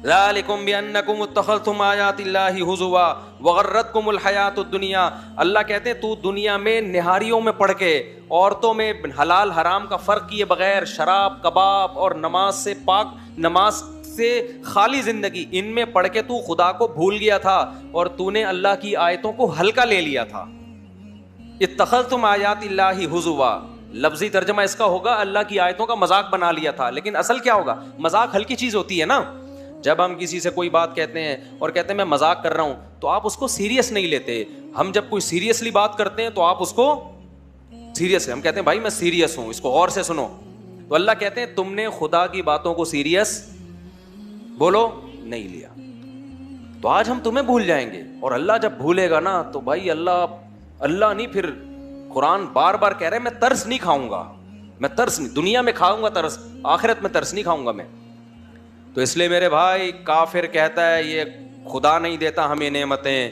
ذالکم بانکم اتخذتم آیات اللہ ہزوا وغرتکم الحیات الدنیا. اللہ کہتے ہیں تو دنیا میں نہاریوں میں پڑھ کے, عورتوں میں حلال حرام کا فرق کیے بغیر, شراب کباب اور نماز سے پاک, نماز سے خالی زندگی, ان میں پڑھ کے تو خدا کو بھول گیا تھا اور تو نے اللہ کی آیتوں کو ہلکا لے لیا تھا. اتخذتم آیات اللہ ہزوا, لفظی ترجمہ اس کا ہوگا اللہ کی آیتوں کا مذاق بنا لیا تھا. لیکن اصل کیا ہوگا؟ مذاق ہلکی چیز ہوتی ہے نا. جب ہم کسی سے کوئی بات کہتے ہیں اور کہتے ہیں میں مذاق کر رہا ہوں, تو آپ اس کو سیریس نہیں لیتے. ہم جب کوئی سیریسلی بات کرتے ہیں تو آپ اس کو سیریس, ہم کہتے ہیں بھائی میں سیریس ہوں, اس کو غور سے سنو. تو اللہ کہتے ہیں تم نے خدا کی باتوں کو سیریس بولو نہیں لیا, تو آج ہم تمہیں بھول جائیں گے. اور اللہ جب بھولے گا نا تو بھائی اللہ نہیں, پھر قرآن بار بار کہہ رہے ہیں میں ترس نہیں کھاؤں گا, میں ترس نہیں, دنیا میں کھاؤں گا ترس, آخرت میں ترس نہیں کھاؤں گا میں. تو اس لیے میرے بھائی, کافر کہتا ہے یہ خدا نہیں دیتا ہمیں نعمتیں,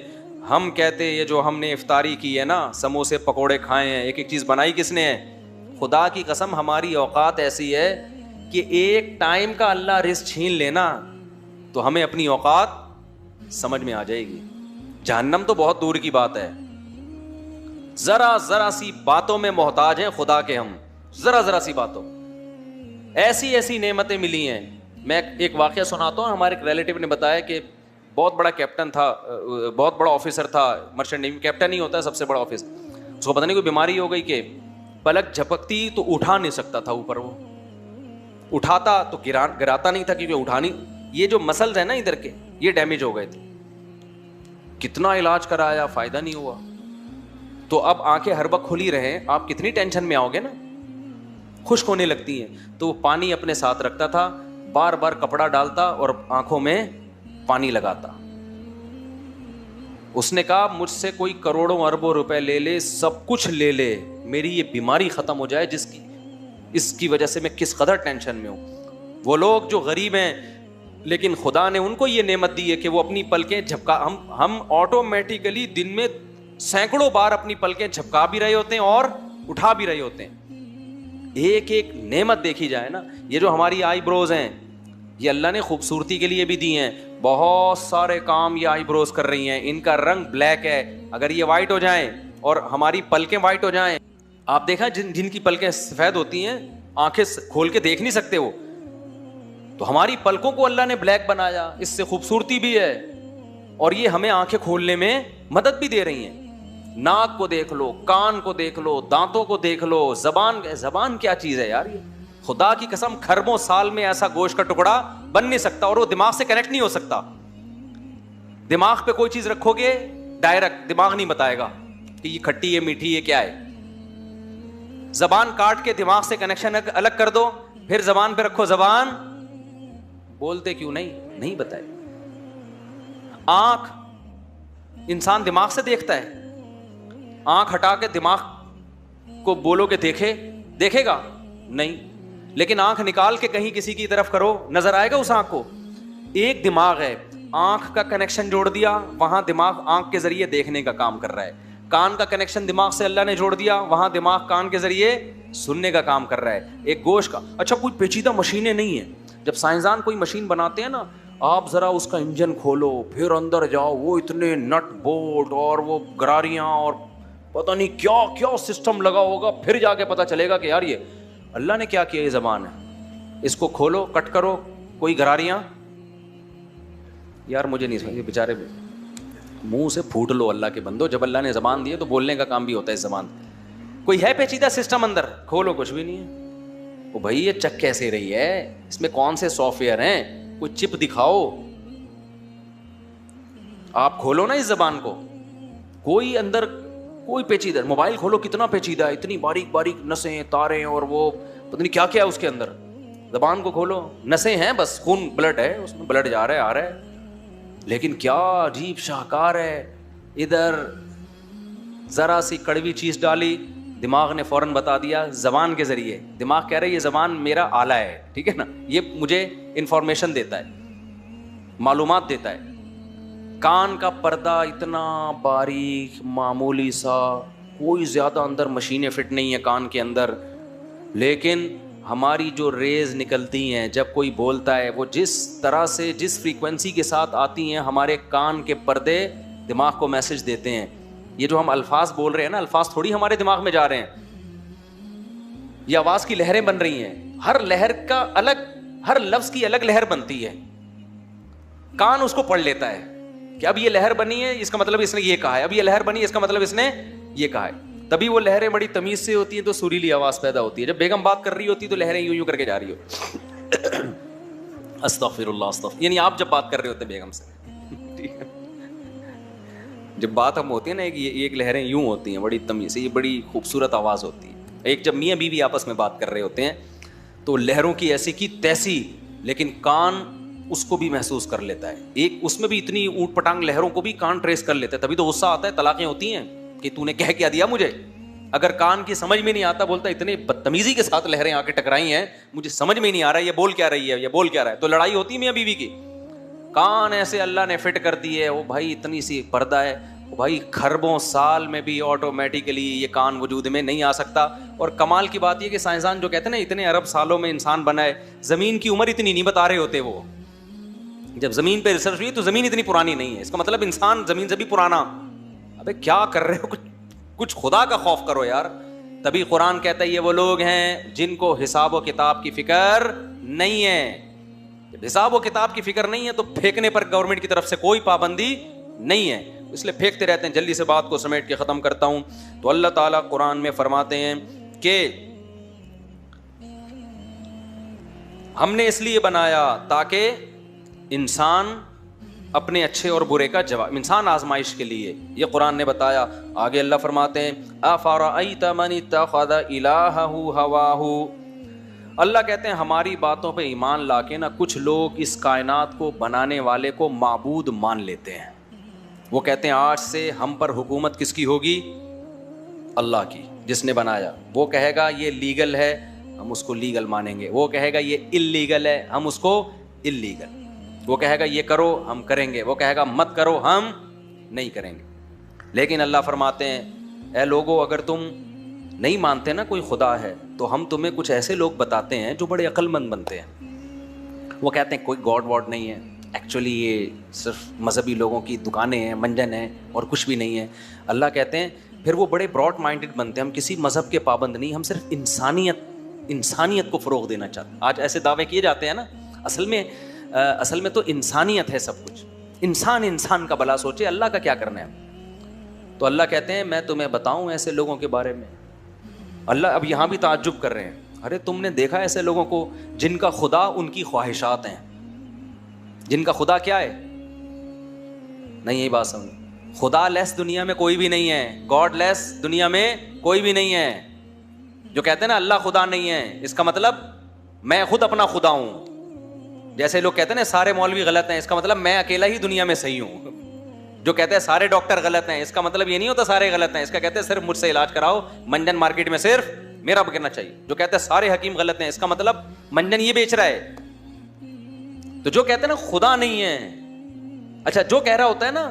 ہم کہتے یہ جو ہم نے افطاری کی ہے نا, سموسے پکوڑے کھائے ہیں, ایک ایک چیز بنائی کس نے ہے؟ خدا کی قسم ہماری اوقات ایسی ہے کہ ایک ٹائم کا اللہ رزق چھین لینا تو ہمیں اپنی اوقات سمجھ میں آ جائے گی. جہنم تو بہت دور کی بات ہے, ذرا سی باتوں میں محتاج ہیں خدا کے ہم, ذرا سی باتوں, ایسی ایسی نعمتیں ملی ہیں. میں ایک واقعہ سناتا ہوں. ہمارے ایک ریلیٹیو نے بتایا کہ بہت بڑا کیپٹن تھا, بہت بڑا آفیسر تھا, مرچنٹ نیوی کیپٹن ہی ہوتا ہے سب سے بڑا آفس. اس کو پتہ نہیں کوئی بیماری ہو گئی کہ پلک جھپکتی تو اٹھا نہیں سکتا تھا اوپر, وہ اٹھاتا تو گراتا نہیں تھا کیونکہ اٹھانی, یہ جو مسلز ہیں نا ادھر کے یہ ڈیمیج ہو گئے تھے. کتنا علاج کرایا, فائدہ نہیں ہوا. تو اب آنکھیں ہر وقت کھلی رہیں, آپ کتنی ٹینشن میں آؤ گے نا, خشک ہونے لگتی ہیں. تو وہ پانی اپنے ساتھ رکھتا تھا, بار بار کپڑا ڈالتا اور آنکھوں میں پانی لگاتا. اس نے کہا مجھ سے کوئی کروڑوں اربوں روپے لے لے, سب کچھ لے لے, میری یہ بیماری ختم ہو جائے اس کی وجہ سے میں کس قدر ٹینشن میں ہوں. وہ لوگ جو غریب ہیں لیکن خدا نے ان کو یہ نعمت دی ہے کہ وہ اپنی پلکیں جھپکا, ہم آٹومیٹیکلی دن میں سینکڑوں بار اپنی پلکیں جھپکا بھی رہے ہوتے ہیں اور اٹھا بھی رہے ہوتے ہیں. ایک ایک نعمت دیکھی جائے نا. یہ جو ہماری آئی بروز ہیں یہ اللہ نے خوبصورتی کے لیے بھی دی ہیں, بہت سارے کام یہ آئی بروز کر رہی ہیں. ان کا رنگ بلیک ہے, اگر یہ وائٹ ہو جائیں اور ہماری پلکیں وائٹ ہو جائیں, آپ دیکھا جن کی پلکیں سفید ہوتی ہیں آنکھیں کھول کے دیکھ نہیں سکتے وہ, تو ہماری پلکوں کو اللہ نے بلیک بنایا, اس سے خوبصورتی بھی ہے اور یہ ہمیں آنکھیں کھولنے میں مدد بھی دے رہی ہیں. ناک کو دیکھ لو, کان کو دیکھ لو, دانتوں کو دیکھ لو, زبان کیا چیز ہے یار, یہ خدا کی قسم کھربوں سال میں ایسا گوشت کا ٹکڑا بن نہیں سکتا, اور وہ دماغ سے کنیکٹ نہیں ہو سکتا. دماغ پہ کوئی چیز رکھو گے ڈائریکٹ دماغ نہیں بتائے گا کہ یہ کھٹی ہے میٹھی ہے کیا ہے. زبان کاٹ کے دماغ سے کنیکشن الگ کر دو, پھر زبان پہ رکھو, زبان بولتے کیوں نہیں بتائے. آنکھ, انسان دماغ سے دیکھتا ہے, آنکھ ہٹا کے دماغ کو بولو کہ دیکھے گا نہیں, لیکن آنکھ نکال کے کہیں کسی کی طرف کرو نظر آئے گا اس آنکھ کو. ایک دماغ ہے, آنکھ کا کنیکشن جوڑ دیا, وہاں دماغ آنکھ کے ذریعے دیکھنے کا کام کر رہا ہے. کان کا کنیکشن دماغ سے اللہ نے جوڑ دیا, وہاں دماغ کان کے ذریعے سننے کا کام کر رہا ہے. ایک گوشت کا, اچھا کوئی پیچیدہ مشینیں نہیں ہیں. جب سائنسدان کوئی مشین بناتے ہیں نا, آپ ذرا اس کا انجن کھولو, پھر اندر جاؤ, وہ اتنے نٹ بولٹ اور وہ گراریاں اور پتہ نہیں کیا کیا سسٹم لگا ہوگا, پھر جا کے پتہ چلے گا کہ یار یہ اللہ نے کیا کیا, یہ زبان ہے, اس کو کھولو کٹ کرو, کوئی گراریاں. یار مجھے نہیں سمجھ, بیچارے منہ سے پھوٹ لو اللہ کے بندو, جب اللہ نے زبان دی ہے تو بولنے کا کام بھی ہوتا ہے اس زبان. کوئی ہے پیچیدہ سسٹم اندر, کھولو کچھ بھی نہیں ہے. وہ بھائی یہ چک کیسے رہی ہے, اس میں کون سے سافٹ ویئر ہیں, کوئی چپ دکھاؤ. آپ کھولو نا اس زبان کو, کوئی اندر کوئی پیچیدہ. موبائل کھولو کتنا پیچیدہ ہے, اتنی باریک باریک نسیں تاریں اور وہ پتہ نہیں کیا کیا ہے اس کے اندر. زبان کو کھولو, نسیں ہیں بس, خون بلڈ ہے اس میں, بلڈ جا رہا ہے آ رہا ہے, لیکن کیا عجیب شاہکار ہے. ادھر ذرا سی کڑوی چیز ڈالی, دماغ نے فوراً بتا دیا زبان کے ذریعے. دماغ کہہ رہا ہے یہ زبان میرا آلہ ہے, ٹھیک ہے نا, یہ مجھے انفارمیشن دیتا ہے, معلومات دیتا ہے. کان کا پردہ اتنا باریک معمولی سا, کوئی زیادہ اندر مشینیں فٹ نہیں ہیں کان کے اندر, لیکن ہماری جو ریز نکلتی ہیں جب کوئی بولتا ہے, وہ جس طرح سے جس فریکوینسی کے ساتھ آتی ہیں, ہمارے کان کے پردے دماغ کو میسج دیتے ہیں. یہ جو ہم الفاظ بول رہے ہیں نا, الفاظ تھوڑی ہمارے دماغ میں جا رہے ہیں, یہ آواز کی لہریں بن رہی ہیں. ہر لہر کا الگ, ہر لفظ کی الگ لہر بنتی ہے. کان اس کو پڑھ لیتا ہے کہ اب یہ لہر بنی ہے, اس کا مطلب اس نے یہ کہا ہے, اب یہ لہر بنی ہے, اس کا مطلب اس نے یہ کہا ہے. تبھی وہ لہریں بڑی تمیز سے ہوتی ہیں تو سریلی آواز پیدا ہوتی ہے. جب بیگم بات کر رہی ہوتی ہے تو لہریں یوں کر کے جا رہی ہو, استغفر اللہ استغفر, یعنی آپ جب بات کر رہے ہوتے ہیں بیگم سے, جب بات ہم ہوتی ہے نا, ایک لہریں یوں ہوتی ہیں بڑی تمیز سے, یہ بڑی خوبصورت آواز ہوتی ہے. ایک جب میاں بیوی آپس میں بات کر رہے ہوتے ہیں تو لہروں کی ایسی کی تیسی, لیکن کان اس کو بھی محسوس کر لیتا ہے. ایک اس میں بھی اتنی اونٹ پٹانگ لہروں کو بھی کان ٹریس کر لیتا ہے, تبھی تو غصہ آتا ہے, طلاقیں ہوتی ہیں کہ تو نے کہہ کیا دیا مجھے. اگر کان کی سمجھ میں نہیں آتا, بولتا اتنے بدتمیزی کے ساتھ لہریں آ کے ٹکرائی ہیں, مجھے سمجھ میں نہیں آ رہا ہے یہ بول کیا رہی ہے, یہ بول کیا رہا ہے, تو لڑائی ہوتی ہے میاں بیوی کی. کان ایسے اللہ نے فٹ کر دی ہے, وہ بھائی اتنی سی پردہ ہے, وہ بھائی کھربوں سال میں بھی آٹومیٹیکلی یہ کان وجود میں نہیں آ سکتا. اور کمال کی بات یہ کہ سائنسدان جو کہتے ہیں نا اتنے ارب سالوں میں انسان بنا ہے, زمین کی عمر اتنی نہیں بتا رہے ہوتے. وہ جب زمین پہ ریسرچ ہوئی تو زمین اتنی پرانی نہیں ہے, اس کا مطلب انسان زمین سے بھی پرانا. ابے کیا کر رہے ہو, کچھ خدا کا خوف کرو یار. تبھی قرآن کہتا ہے یہ وہ لوگ ہیں جن کو حساب و کتاب کی فکر نہیں ہے. جب حساب و کتاب کی فکر نہیں ہے تو پھینکنے پر گورنمنٹ کی طرف سے کوئی پابندی نہیں ہے, اس لیے پھینکتے رہتے ہیں. جلدی سے بات کو سمیٹ کے ختم کرتا ہوں. تو اللہ تعالیٰ قرآن میں فرماتے ہیں کہ ہم نے اس لیے بنایا تاکہ انسان اپنے اچھے اور برے کا جواب, انسان آزمائش کے لیے, یہ قرآن نے بتایا. آگے اللہ فرماتے ہیں افرأیت من اتخذ الہہ ہواہ, اللہ کہتے ہیں ہماری باتوں پہ ایمان لا کے نا کچھ لوگ اس کائنات کو بنانے والے کو معبود مان لیتے ہیں. وہ کہتے ہیں آج سے ہم پر حکومت کس کی ہوگی, اللہ کی, جس نے بنایا. وہ کہے گا یہ لیگل ہے, ہم اس کو لیگل مانیں گے. وہ کہے گا یہ اللیگل ہے, ہم اس کو اللیگل. وہ کہے گا یہ کرو, ہم کریں گے. وہ کہے گا مت کرو, ہم نہیں کریں گے. لیکن اللہ فرماتے ہیں اے لوگو اگر تم نہیں مانتے نا کوئی خدا ہے تو ہم تمہیں کچھ ایسے لوگ بتاتے ہیں جو بڑے عقل مند بنتے ہیں. وہ کہتے ہیں کوئی گاڈ واڈ نہیں ہے, ایکچولی یہ صرف مذہبی لوگوں کی دکانیں ہیں, منجن ہیں, اور کچھ بھی نہیں ہے. اللہ کہتے ہیں پھر وہ بڑے براڈ مائنڈڈ بنتے ہیں, ہم کسی مذہب کے پابند نہیں, ہم صرف انسانیت کو فروغ دینا چاہتے ہیں. آج ایسے دعوے کیے جاتے ہیں نا, اصل میں تو انسانیت ہے سب کچھ. انسان کا بھلا سوچے, اللہ کا کیا کرنا ہے. تو اللہ کہتے ہیں میں تمہیں بتاؤں ایسے لوگوں کے بارے میں. اللہ اب یہاں بھی تعجب کر رہے ہیں, ارے تم نے دیکھا ایسے لوگوں کو جن کا خدا ان کی خواہشات ہیں, جن کا خدا کیا ہے؟ نہیں, یہی بات سمجھ, خدا لیس دنیا میں کوئی بھی نہیں ہے, گاڈ لیس دنیا میں کوئی بھی نہیں ہے. جو کہتے ہیں نا اللہ خدا نہیں ہے, اس کا مطلب میں خود اپنا خدا ہوں. جیسے لوگ کہتے ہیں نا سارے مولوی غلط ہیں, اس کا مطلب میں اکیلا ہی دنیا میں صحیح ہوں. جو کہتے ہیں سارے ڈاکٹر غلط ہیں, اس کا مطلب یہ نہیں ہوتا سارے غلط ہیں, اس کا کہتے ہیں صرف مجھ سے علاج کراؤ, منجن مارکیٹ میں صرف میرا بکنا چاہیے. جو کہتے ہیں سارے حکیم غلط ہیں, اس کا مطلب منجن یہ بیچ رہا ہے. تو جو کہتے ہیں نا خدا نہیں ہے, اچھا جو کہہ رہا ہوتا ہے نا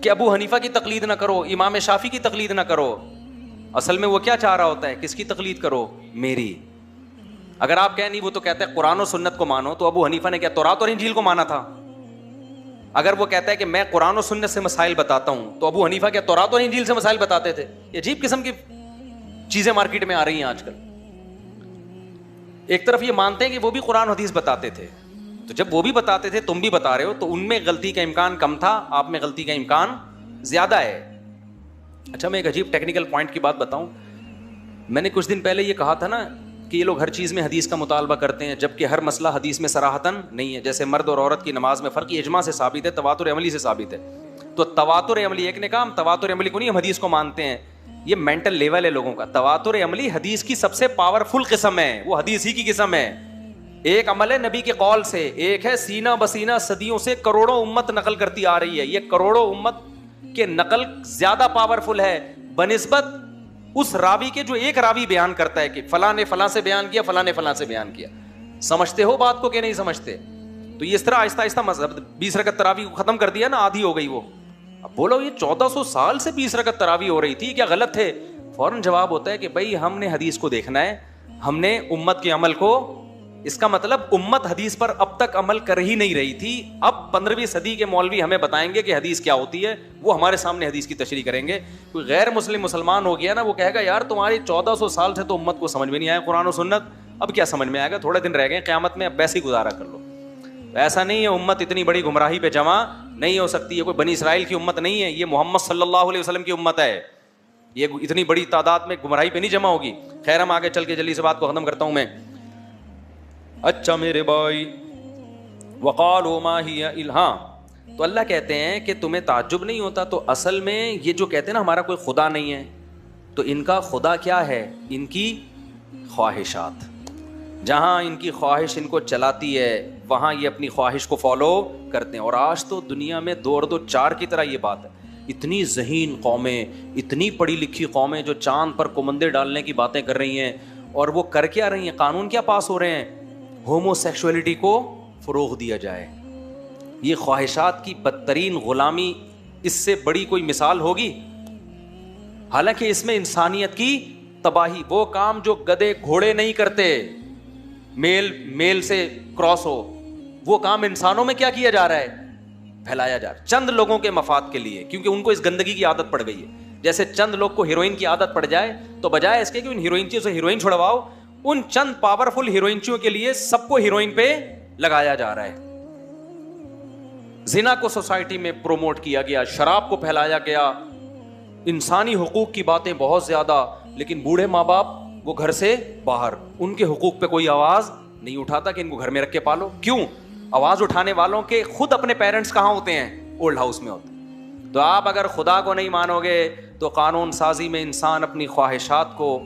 کہ ابو حنیفہ کی تقلید نہ کرو, امام شافعی کی تقلید نہ کرو, اصل میں وہ کیا چاہ رہا ہوتا ہے؟ کس کی تقلید کرو؟ میری. اگر آپ کہیں نہیں وہ تو کہتے ہیں قرآن و سنت کو مانو, تو ابو حنیفہ نے کیا تورات اور انجیل کو مانا تھا؟ اگر وہ کہتا ہے کہ میں قرآن و سنت سے مسائل بتاتا ہوں, تو ابو حنیفہ کیا تورات اور انجیل سے مسائل بتاتے تھے؟ یہ عجیب قسم کی چیزیں مارکیٹ میں آ رہی ہیں آج کل. ایک طرف یہ مانتے ہیں کہ وہ بھی قرآن حدیث بتاتے تھے, تو جب وہ بھی بتاتے تھے تم بھی بتا رہے ہو, تو ان میں غلطی کا امکان کم تھا, آپ میں غلطی کا امکان زیادہ ہے. اچھا میں ایک عجیب ٹیکنیکل پوائنٹ کی بات بتاؤں. میں نے کچھ دن پہلے یہ کہا تھا نا کہ یہ لوگ ہر چیز میں حدیث کا مطالبہ کرتے ہیں, جبکہ ہر مسئلہ حدیث میں صراحتاً نہیں ہے. جیسے مرد اور عورت کی نماز میں فرق, یہ اجماع سے ثابت ہے, تواتر عملی سے ثابت ہے. تو تواتر عملی, ایک نے کہا ہم تواتر عملی کو نہیں, ہم حدیث کو مانتے ہیں. یہ مینٹل لیول ہے لوگوں کا. تواتر عملی حدیث کی سب سے پاورفل قسم ہے, وہ حدیث ہی کی قسم ہے. ایک عمل ہے نبی کے قول سے, ایک ہے سینہ بسینہ صدیوں سے کروڑوں امت نقل کرتی آ رہی ہے. یہ کروڑوں امت کے نقل زیادہ پاورفل ہے بنسبت اس راوی کے جو ایک راوی بیان کرتا ہے کہ فلاں نے فلاں سے بیان کیا, فلاں نے فلاں سے بیان کیا. سمجھتے ہو بات کو کہ نہیں سمجھتے؟ تو یہ اس طرح آہستہ آہستہ مذہب 20 رکعت تراویح کو ختم کر دیا نا, آدھی ہو گئی وہ. اب بولو یہ 1400 سال سے 20 رکعت تراویح ہو رہی تھی, کیا غلط تھے؟ فوراً جواب ہوتا ہے کہ بھائی ہم نے حدیث کو دیکھنا ہے, ہم نے امت کے عمل کو. اس کا مطلب امت حدیث پر اب تک عمل کر ہی نہیں رہی تھی, اب 15ویں صدی کے مولوی ہمیں بتائیں گے کہ حدیث کیا ہوتی ہے, وہ ہمارے سامنے حدیث کی تشریح کریں گے. کوئی غیر مسلم مسلمان ہو گیا نا, وہ کہے گا یار تمہاری 1400 سال سے تو امت کو سمجھ میں نہیں آیا قرآن و سنت, اب کیا سمجھ میں آئے گا, تھوڑے دن رہ گئے قیامت میں, اب ویسے ہی گزارا کر لو. ایسا نہیں ہے, امت اتنی بڑی گمراہی پہ جمع نہیں ہو سکتی. یہ کوئی بنی اسرائیل کی امت نہیں ہے, یہ محمد صلی اللہ علیہ وسلم کی امت ہے. یہ اتنی بڑی تعداد میں گمراہی پہ نہیں جمع ہوگی. خیر ہم آگے چل کے جلدی سے بات کو ختم کرتا ہوں میں. اچھا میرے بھائی, وقالوا ما هي الہاں, تو اللہ کہتے ہیں کہ تمہیں تعجب نہیں ہوتا؟ تو اصل میں یہ جو کہتے ہیں نا ہمارا کوئی خدا نہیں ہے, تو ان کا خدا کیا ہے؟ ان کی خواہشات. جہاں ان کی خواہش ان کو چلاتی ہے وہاں یہ اپنی خواہش کو فالو کرتے ہیں. اور آج تو دنیا میں 2 اور 2 4 کی طرح یہ بات ہے. اتنی ذہین قومیں, اتنی پڑھی لکھی قومیں جو چاند پر کمندے ڈالنے کی باتیں کر رہی ہیں, اور وہ کر کیا رہی ہیں؟ قانون کیا پاس ہو رہے ہیں؟ ہومو سیکشولیٹی کو فروغ دیا جائے. یہ خواہشات کی بدترین غلامی, اس سے بڑی کوئی مثال ہوگی؟ حالانکہ اس میں انسانیت کی تباہی. وہ کام جو گدھے گھوڑے نہیں کرتے, میل سے کراس ہو, وہ کام انسانوں میں کیا کیا جا رہا ہے؟ پھیلایا جا رہا ہے چند لوگوں کے مفاد کے لیے, کیونکہ ان کو اس گندگی کی عادت پڑ گئی ہے. جیسے چند لوگ کو ہیروئن کی عادت پڑ جائے, تو بجائے اس کے کہ ان ہیروئنچیوں سے ہیروئن چھڑواؤ, ان چند پاورفل ہیروئنچیوں کے لیے سب کو ہیروئن پہ لگایا جا رہا ہے. زنا کو سوسائٹی میں پروموٹ کیا گیا, شراب کو پھیلایا گیا, انسانی حقوق کی باتیں بہت زیادہ, لیکن بوڑھے ماں باپ وہ گھر سے باہر, ان کے حقوق پہ کوئی آواز نہیں اٹھاتا کہ ان کو گھر میں رکھ کے پالو. کیوں؟ آواز اٹھانے والوں کے خود اپنے پیرنٹس کہاں ہوتے ہیں؟ اولڈ ہاؤس میں ہوتے ہیں. تو آپ اگر خدا کو نہیں مانو گے تو قانون سازی میں انسان اپنی خواہشات کو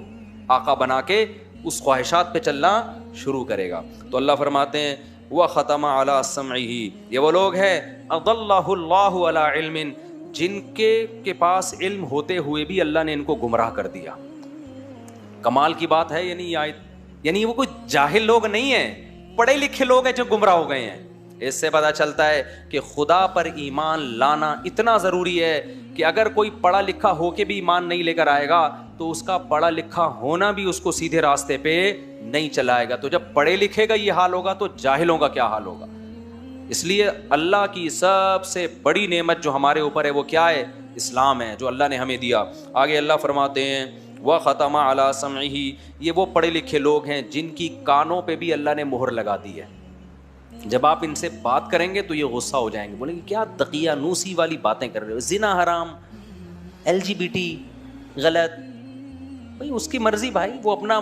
آقا بنا کے اس خواہشات پہ چلنا شروع کرے گا. تو اللہ فرماتے ہیں وَخَتَمَ عَلَىٰ سَمْعِهِ, یہ وہ لوگ ہیں أَضَلَّهُ اللَّهُ عَلَىٰ عِلْمٍ, جن کے پاس علم ہوتے ہوئے بھی اللہ نے ان کو گمراہ کر دیا. کمال کی بات ہے یعنی یہ آیت, یعنی وہ کوئی جاہل لوگ نہیں ہیں, پڑھے لکھے لوگ ہیں جو گمراہ ہو گئے ہیں. اس سے پتہ چلتا ہے کہ خدا پر ایمان لانا اتنا ضروری ہے کہ اگر کوئی پڑھا لکھا ہو کے بھی ایمان نہیں لے کر آئے گا تو اس کا پڑھا لکھا ہونا بھی اس کو سیدھے راستے پہ نہیں چلائے گا. تو جب پڑھے لکھے کا یہ حال ہوگا تو جاہلوں کا کیا حال ہوگا؟ اس لیے اللہ کی سب سے بڑی نعمت جو ہمارے اوپر ہے وہ کیا ہے؟ اسلام ہے, جو اللہ نے ہمیں دیا. آگے اللہ فرماتے ہیں وَخَتَمَ عَلَىٰ سَمْعِهِ, یہ وہ پڑھے لکھے لوگ ہیں جن کی کانوں پہ بھی اللہ نے مہر لگا دی ہے. جب آپ ان سے بات کریں گے تو یہ غصہ ہو جائیں گے, بولیں گے کیا دقیانوسی والی باتیں کر رہے ہو, زنا حرام, LGBT غلط. بھائی اس کی مرضی بھائی, وہ اپنا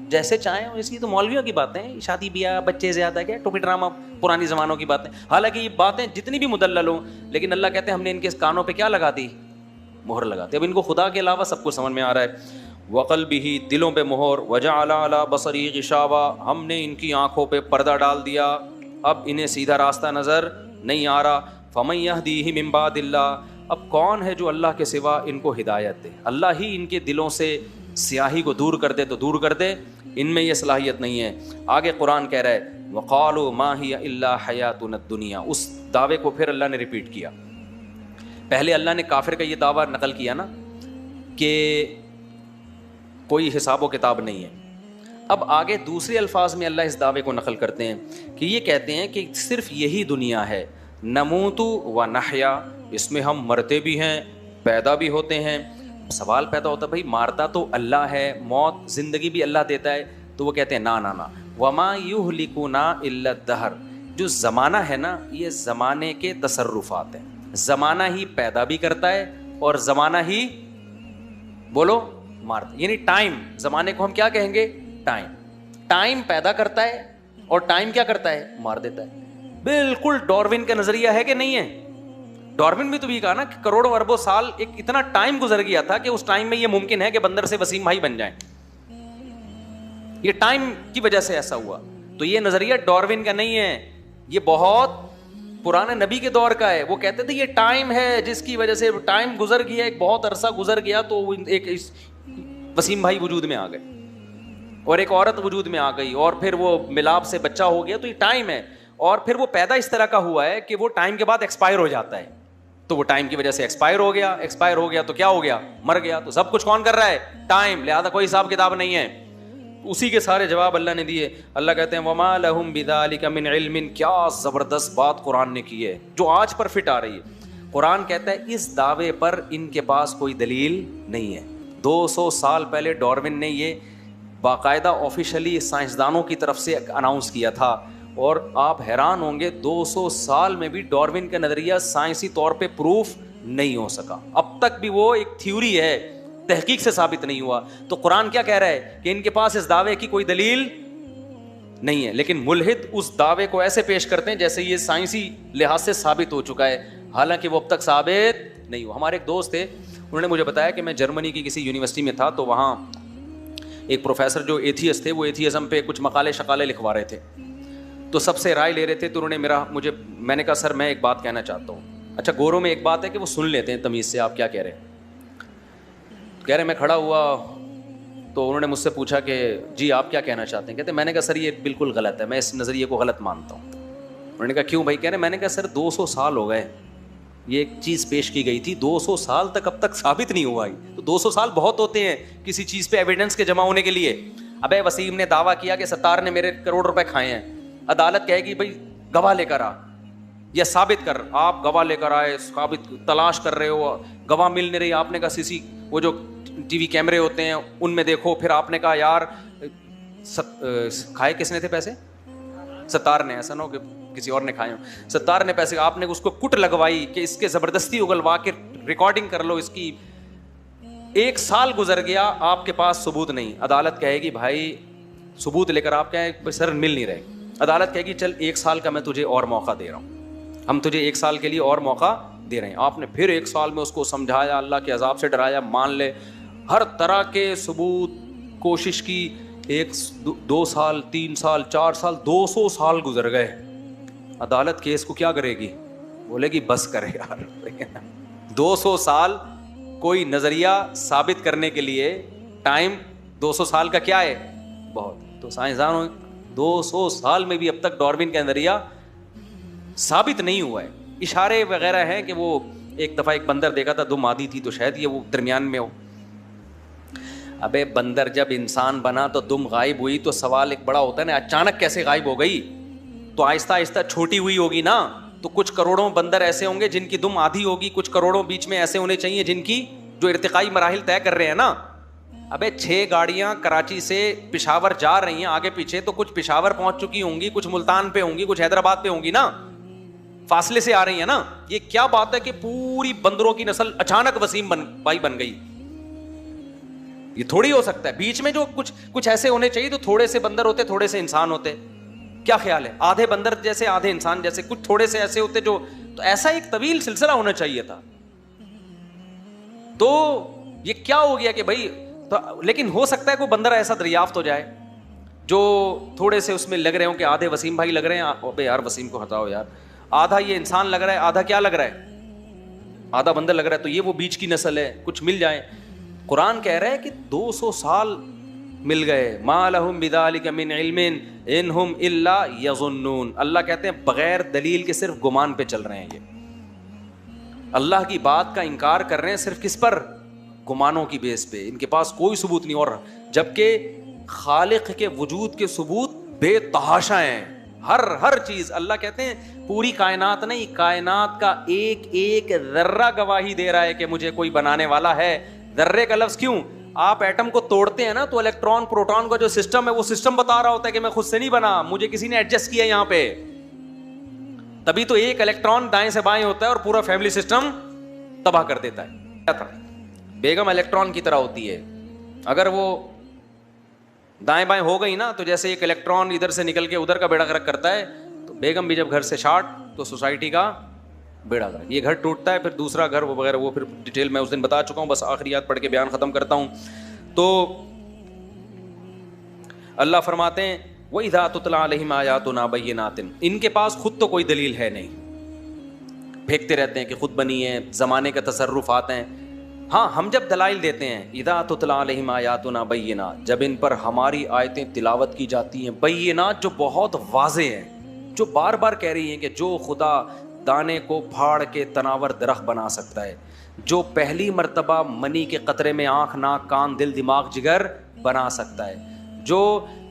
جیسے چاہیں. اس کی تو مولویوں کی باتیں ہیں, شادی بیاہ, بچے زیادہ, کیا ٹوپی ڈرامہ, پرانی زمانوں کی باتیں. حالانکہ یہ باتیں جتنی بھی مدلل ہوں, لیکن اللہ کہتے ہیں ہم نے ان کے کانوں پہ کیا لگا دی, مہر لگا دی. اب ان کو خدا کے علاوہ سب کچھ سمجھ میں آ رہا ہے. وقلبہ, دلوں پہ مہر, وجعل علی بصری غشاوہ, ہم نے ان کی آنکھوں پہ پردہ ڈال دیا, اب انہیں سیدھا راستہ نظر نہیں آ رہا. فمن یہدیہ من بعد اللہ, اب کون ہے جو اللہ کے سوا ان کو ہدایت دے. اللہ ہی ان کے دلوں سے سیاہی کو دور کر دے تو دور کر دے, ان میں یہ صلاحیت نہیں ہے. آگے قرآن کہہ رہا ہے وقالوا ما ہی الا حیاتنا الدنیا, اس دعوے کو پھر اللہ نے ریپیٹ کیا. پہلے اللہ نے کافر کا یہ دعویٰ نقل کیا نا کہ کوئی حساب و کتاب نہیں ہے. اب آگے دوسرے الفاظ میں اللہ اس دعوے کو نقل کرتے ہیں کہ یہ کہتے ہیں کہ صرف یہی دنیا ہے, نموت و نحیا, اس میں ہم مرتے بھی ہیں, پیدا بھی ہوتے ہیں. سوال پیدا ہوتا ہے بھائی مارتا تو اللہ ہے, موت زندگی بھی اللہ دیتا ہے, تو وہ کہتے ہیں نا نا نا, وما یہلکنا الا الدہر, جو زمانہ ہے نا یہ زمانے کے تصرفات ہیں. زمانہ ہی پیدا بھی کرتا ہے اور زمانہ ہی بولو مارتا, یعنی ٹائم. زمانے کو ہم کیا کہیں گے, ٹائم. ٹائم پیدا کرتا ہے اور ٹائم کیا کرتا ہے, مار دیتا ہے. بالکل ڈاروین کا نظریہ ہے کہ نہیں ہے. ڈاروین بھی تو یہ کہا نا کہ کروڑوں اربوں سال ایک اتنا ٹائم گزر گیا تھا کہ اس ٹائم میں یہ ممکن ہے کہ بندر سے وسیم بھائی بن جائیں. یہ ٹائم کی وجہ سے ایسا ہوا. تو یہ نظریہ ڈاروین کا نہیں ہے, یہ بہت پرانے نبی کے دور کا ہے. وہ کہتے تھے یہ ٹائم ہے جس کی وجہ سے ٹائم گزر گیا, ایک بہت عرصہ گزر گیا تو ایک وسیم بھائی وجود میں آ گئے اور ایک عورت وجود میں آ گئی اور پھر وہ ملاپ سے بچہ ہو گیا, تو یہ ٹائم ہے. اور پھر وہ پیدا اس طرح کا ہوا ہے کہ وہ ٹائم کے بعد ایکسپائر ہو جاتا ہے, تو وہ ٹائم کی وجہ سے ایکسپائر ہو گیا. ایکسپائر ہو گیا تو کیا ہو گیا, مر گیا. تو سب کچھ کون کر رہا ہے, ٹائم. لہذا کوئی حساب کتاب نہیں ہے. اسی کے سارے جواب اللہ نے دیے. اللہ کہتے ہیں وما لہم بذلک من علم, کیا زبردست بات قرآن نے کی ہے جو آج پر فٹ آ رہی ہے. قرآن کہتا ہے اس دعوے پر ان کے پاس کوئی دلیل نہیں ہے. 200 سال پہلے ڈاروین نے یہ باقاعدہ آفیشلی سائنسدانوں کی طرف سے اناؤنس کیا تھا, اور آپ حیران ہوں گے 200 سال میں بھی ڈاروین کا نظریہ سائنسی طور پہ پروف نہیں ہو سکا. اب تک بھی وہ ایک تھیوری ہے, تحقیق سے ثابت نہیں ہوا. تو قرآن کیا کہہ رہا ہے کہ ان کے پاس اس دعوے کی کوئی دلیل نہیں ہے, لیکن ملحد اس دعوے کو ایسے پیش کرتے ہیں جیسے یہ سائنسی لحاظ سے ثابت ہو چکا ہے, حالانکہ وہ اب تک ثابت نہیں ہوا. ہمارے ایک دوست تھے, انہوں نے مجھے بتایا کہ میں جرمنی کی کسی یونیورسٹی میں تھا, تو وہاں ایک پروفیسر جو ایتھیسٹ تھے, وہ ایتھیزم پہ کچھ مقالے شقالے لکھوا رہے تھے, تو سب سے رائے لے رہے تھے. تو انہوں نے میں نے کہا سر میں ایک بات کہنا چاہتا ہوں. اچھا گوروں میں ایک بات ہے کہ وہ سن لیتے ہیں تمیز سے آپ کیا کہہ رہے ہیں. کہہ رہے میں کھڑا ہوا تو انہوں نے مجھ سے پوچھا کہ جی آپ کیا کہنا چاہتے ہیں. کہتے میں نے کہا سر یہ بالکل غلط ہے, میں اس نظریے کو غلط مانتا ہوں. انہوں نے کہا کیوں بھائی. کہہ رہے میں نے کہا سر 200 سال ہو گئے, یہ ایک چیز پیش کی گئی تھی 200 سال تک اب تک ثابت نہیں ہوا. تو 200 سال بہت ہوتے ہیں کسی چیز پہ ایویڈنس کے جمع ہونے کے لیے. ابے وسیم نے دعویٰ کیا کہ ستار نے میرے کروڑ روپے کھائے ہیں, عدالت کہے گی بھائی گواہ لے کر آ یا ثابت کر. آپ گواہ لے کر آئے, ثابت تلاش کر رہے ہو, گواہ مل نہیں رہی. آپ نے کہا وہ جو ٹی وی کیمرے ہوتے ہیں ان میں دیکھو. پھر آپ نے کہا یار کھائے کس نے تھے پیسے, ستار نے, ایسا نہ ہو کہ کسی اور نے کھائے ہوں, ستار نے پیسے. آپ نے اس کو کٹ لگوائی کہ اس کے زبردستی اگلوا کے ریکارڈنگ کر لو اس کی. 1 سال گزر گیا, آپ کے پاس ثبوت نہیں. عدالت کہے گی بھائی ثبوت لے کر آپ کہیں سر مل نہیں رہے. عدالت کہے گی چل 1 سال کا میں تجھے اور موقع دے رہا ہوں, ہم تجھے 1 سال کے لیے اور موقع دے رہے ہیں. آپ نے پھر 1 سال میں اس کو سمجھایا, اللہ کے عذاب سے ڈرایا, مان لے, ہر طرح کے ثبوت کوشش کی. 2 سال 3 سال 4 سال 200 سال گزر گئے. عدالت کیس کو کیا کرے گی, بولے گی بس کرے یار. 200 سال کوئی نظریہ ثابت کرنے کے لیے ٹائم 200 سال کا کیا ہے بہت. تو سائنسدانوں 200 سال میں بھی اب تک ڈاروین کا نظریہ ثابت نہیں ہوا ہے. اشارے وغیرہ ہیں کہ وہ ایک دفعہ ایک بندر دیکھا تھا, 2 مادی تھی, تو شاید یہ وہ درمیان میں ہو. ابے بندر جب انسان بنا تو دم غائب ہوئی, تو سوال ایک بڑا ہوتا ہے نا, اچانک کیسے غائب ہو گئی. تو آہستہ آہستہ چھوٹی ہوئی ہوگی نا. تو کچھ کروڑوں بندر ایسے ہوں گے جن کی دم آدھی ہوگی, کچھ کروڑوں بیچ میں ایسے ہونے چاہیے جن کی جو ارتقائی مراحل طے کر رہے ہیں نا. ابے 6 گاڑیاں کراچی سے پشاور جا رہی ہیں آگے پیچھے, تو کچھ پشاور پہنچ چکی ہوں گی, کچھ ملتان پہ ہوں گی, کچھ حیدرآباد پہ ہوں گی نا, فاصلے سے آ رہی ہیں نا. یہ کیا بات ہے کہ پوری بندروں کی نسل اچانک وسیم بھائی بن گئی؟ یہ تھوڑی ہو سکتا ہے. بیچ میں جو کچھ ایسے ہونے چاہیے, تو تھوڑے سے بندر ہوتے, تھوڑے سے انسان ہوتے. کیا خیال ہے؟ آدھے بندر جیسے آدھے انسان جیسے, کچھ تھوڑے سے ایسے ہوتے جو, تو ایسا ایک طویل سلسلہ ہونا چاہیے تھا. تو یہ کیا ہو گیا کہ بھائی, لیکن ہو سکتا ہے کوئی بندر ایسا دریافت ہو جائے جو تھوڑے سے اس میں لگ رہے ہوں کہ آدھے وسیم بھائی لگ رہے ہیں, ابے یار وسیم کو ہٹاؤ یار, آدھا یہ انسان لگ رہا ہے, آدھا کیا لگ رہا ہے, آدھا بندر لگ رہا ہے, تو یہ وہ بیچ کی نسل ہے, کچھ مل جائے. قرآن کہہ رہا ہے کہ 200 سال مل گئے. ما لہم بذالک من علم ان ہم الا یظنون. اللہ کہتے ہیں بغیر دلیل کے صرف گمان پہ چل رہے ہیں. یہ اللہ کی بات کا انکار کر رہے ہیں صرف کس پر؟ گمانوں کی بیس پہ. ان کے پاس کوئی ثبوت نہیں, اور جبکہ خالق کے وجود کے ثبوت بے تحاشا ہیں. ہر چیز. اللہ کہتے ہیں پوری کائنات نہیں, کائنات کا ایک ایک ذرہ گواہی دے رہا ہے کہ مجھے کوئی بنانے والا ہے. ذرے کا لفظ کیوں؟ آپ ایٹم کو توڑتے ہیں نا, تو الیکٹران پروٹون کا جو سسٹم ہے وہ سسٹم بتا رہا ہوتا ہے کہ میں خود سے نہیں بنا, مجھے کسی نے ایڈجسٹ کیا یہاں پہ. تبھی تو ایک الیکٹران دائیں سے بائیں ہوتا ہے اور پورا فیملی سسٹم تباہ کر دیتا ہے. بیگم الیکٹران کی طرح ہوتی ہے, اگر وہ دائیں بائیں ہو گئی نا, تو جیسے ایک الیکٹران ادھر سے نکل کے ادھر کا بیڑا غرق کرتا ہے, تو بیگم بھی جب گھر سے شارٹ, تو سوسائٹی کا بیڑا غرق. یہ گھر ٹوٹتا ہے, پھر دوسرا گھر وہ وغیرہ, وہ پھر ڈیٹیل میں اس دن بتا چکا ہوں, بس آخریات پڑھ کے بیان ختم کرتا ہوں. تو اللہ فرماتے ہیں وَإِذَا تُتْلَىٰ عَلَيْهِمْ آيَاتُنَا بَيِّنَاتٍ. ان کے پاس خود تو کوئی دلیل ہے نہیں, پھینکتے رہتے ہیں کہ خود بنی ہے, زمانے کا تصرفات ہیں. ہاں ہم جب دلائل دیتے ہیں, اذا تتلیٰ علیہم آیاتنا بینات, جب ان پر ہماری آیتیں تلاوت کی جاتی ہیں, بینات جو بہت واضح ہیں, جو بار بار کہہ رہی ہیں کہ جو خدا دانے کو پھاڑ کے تناور درخت بنا سکتا ہے, جو پہلی مرتبہ منی کے قطرے میں آنکھ ناک کان دل دماغ جگر بنا سکتا ہے, جو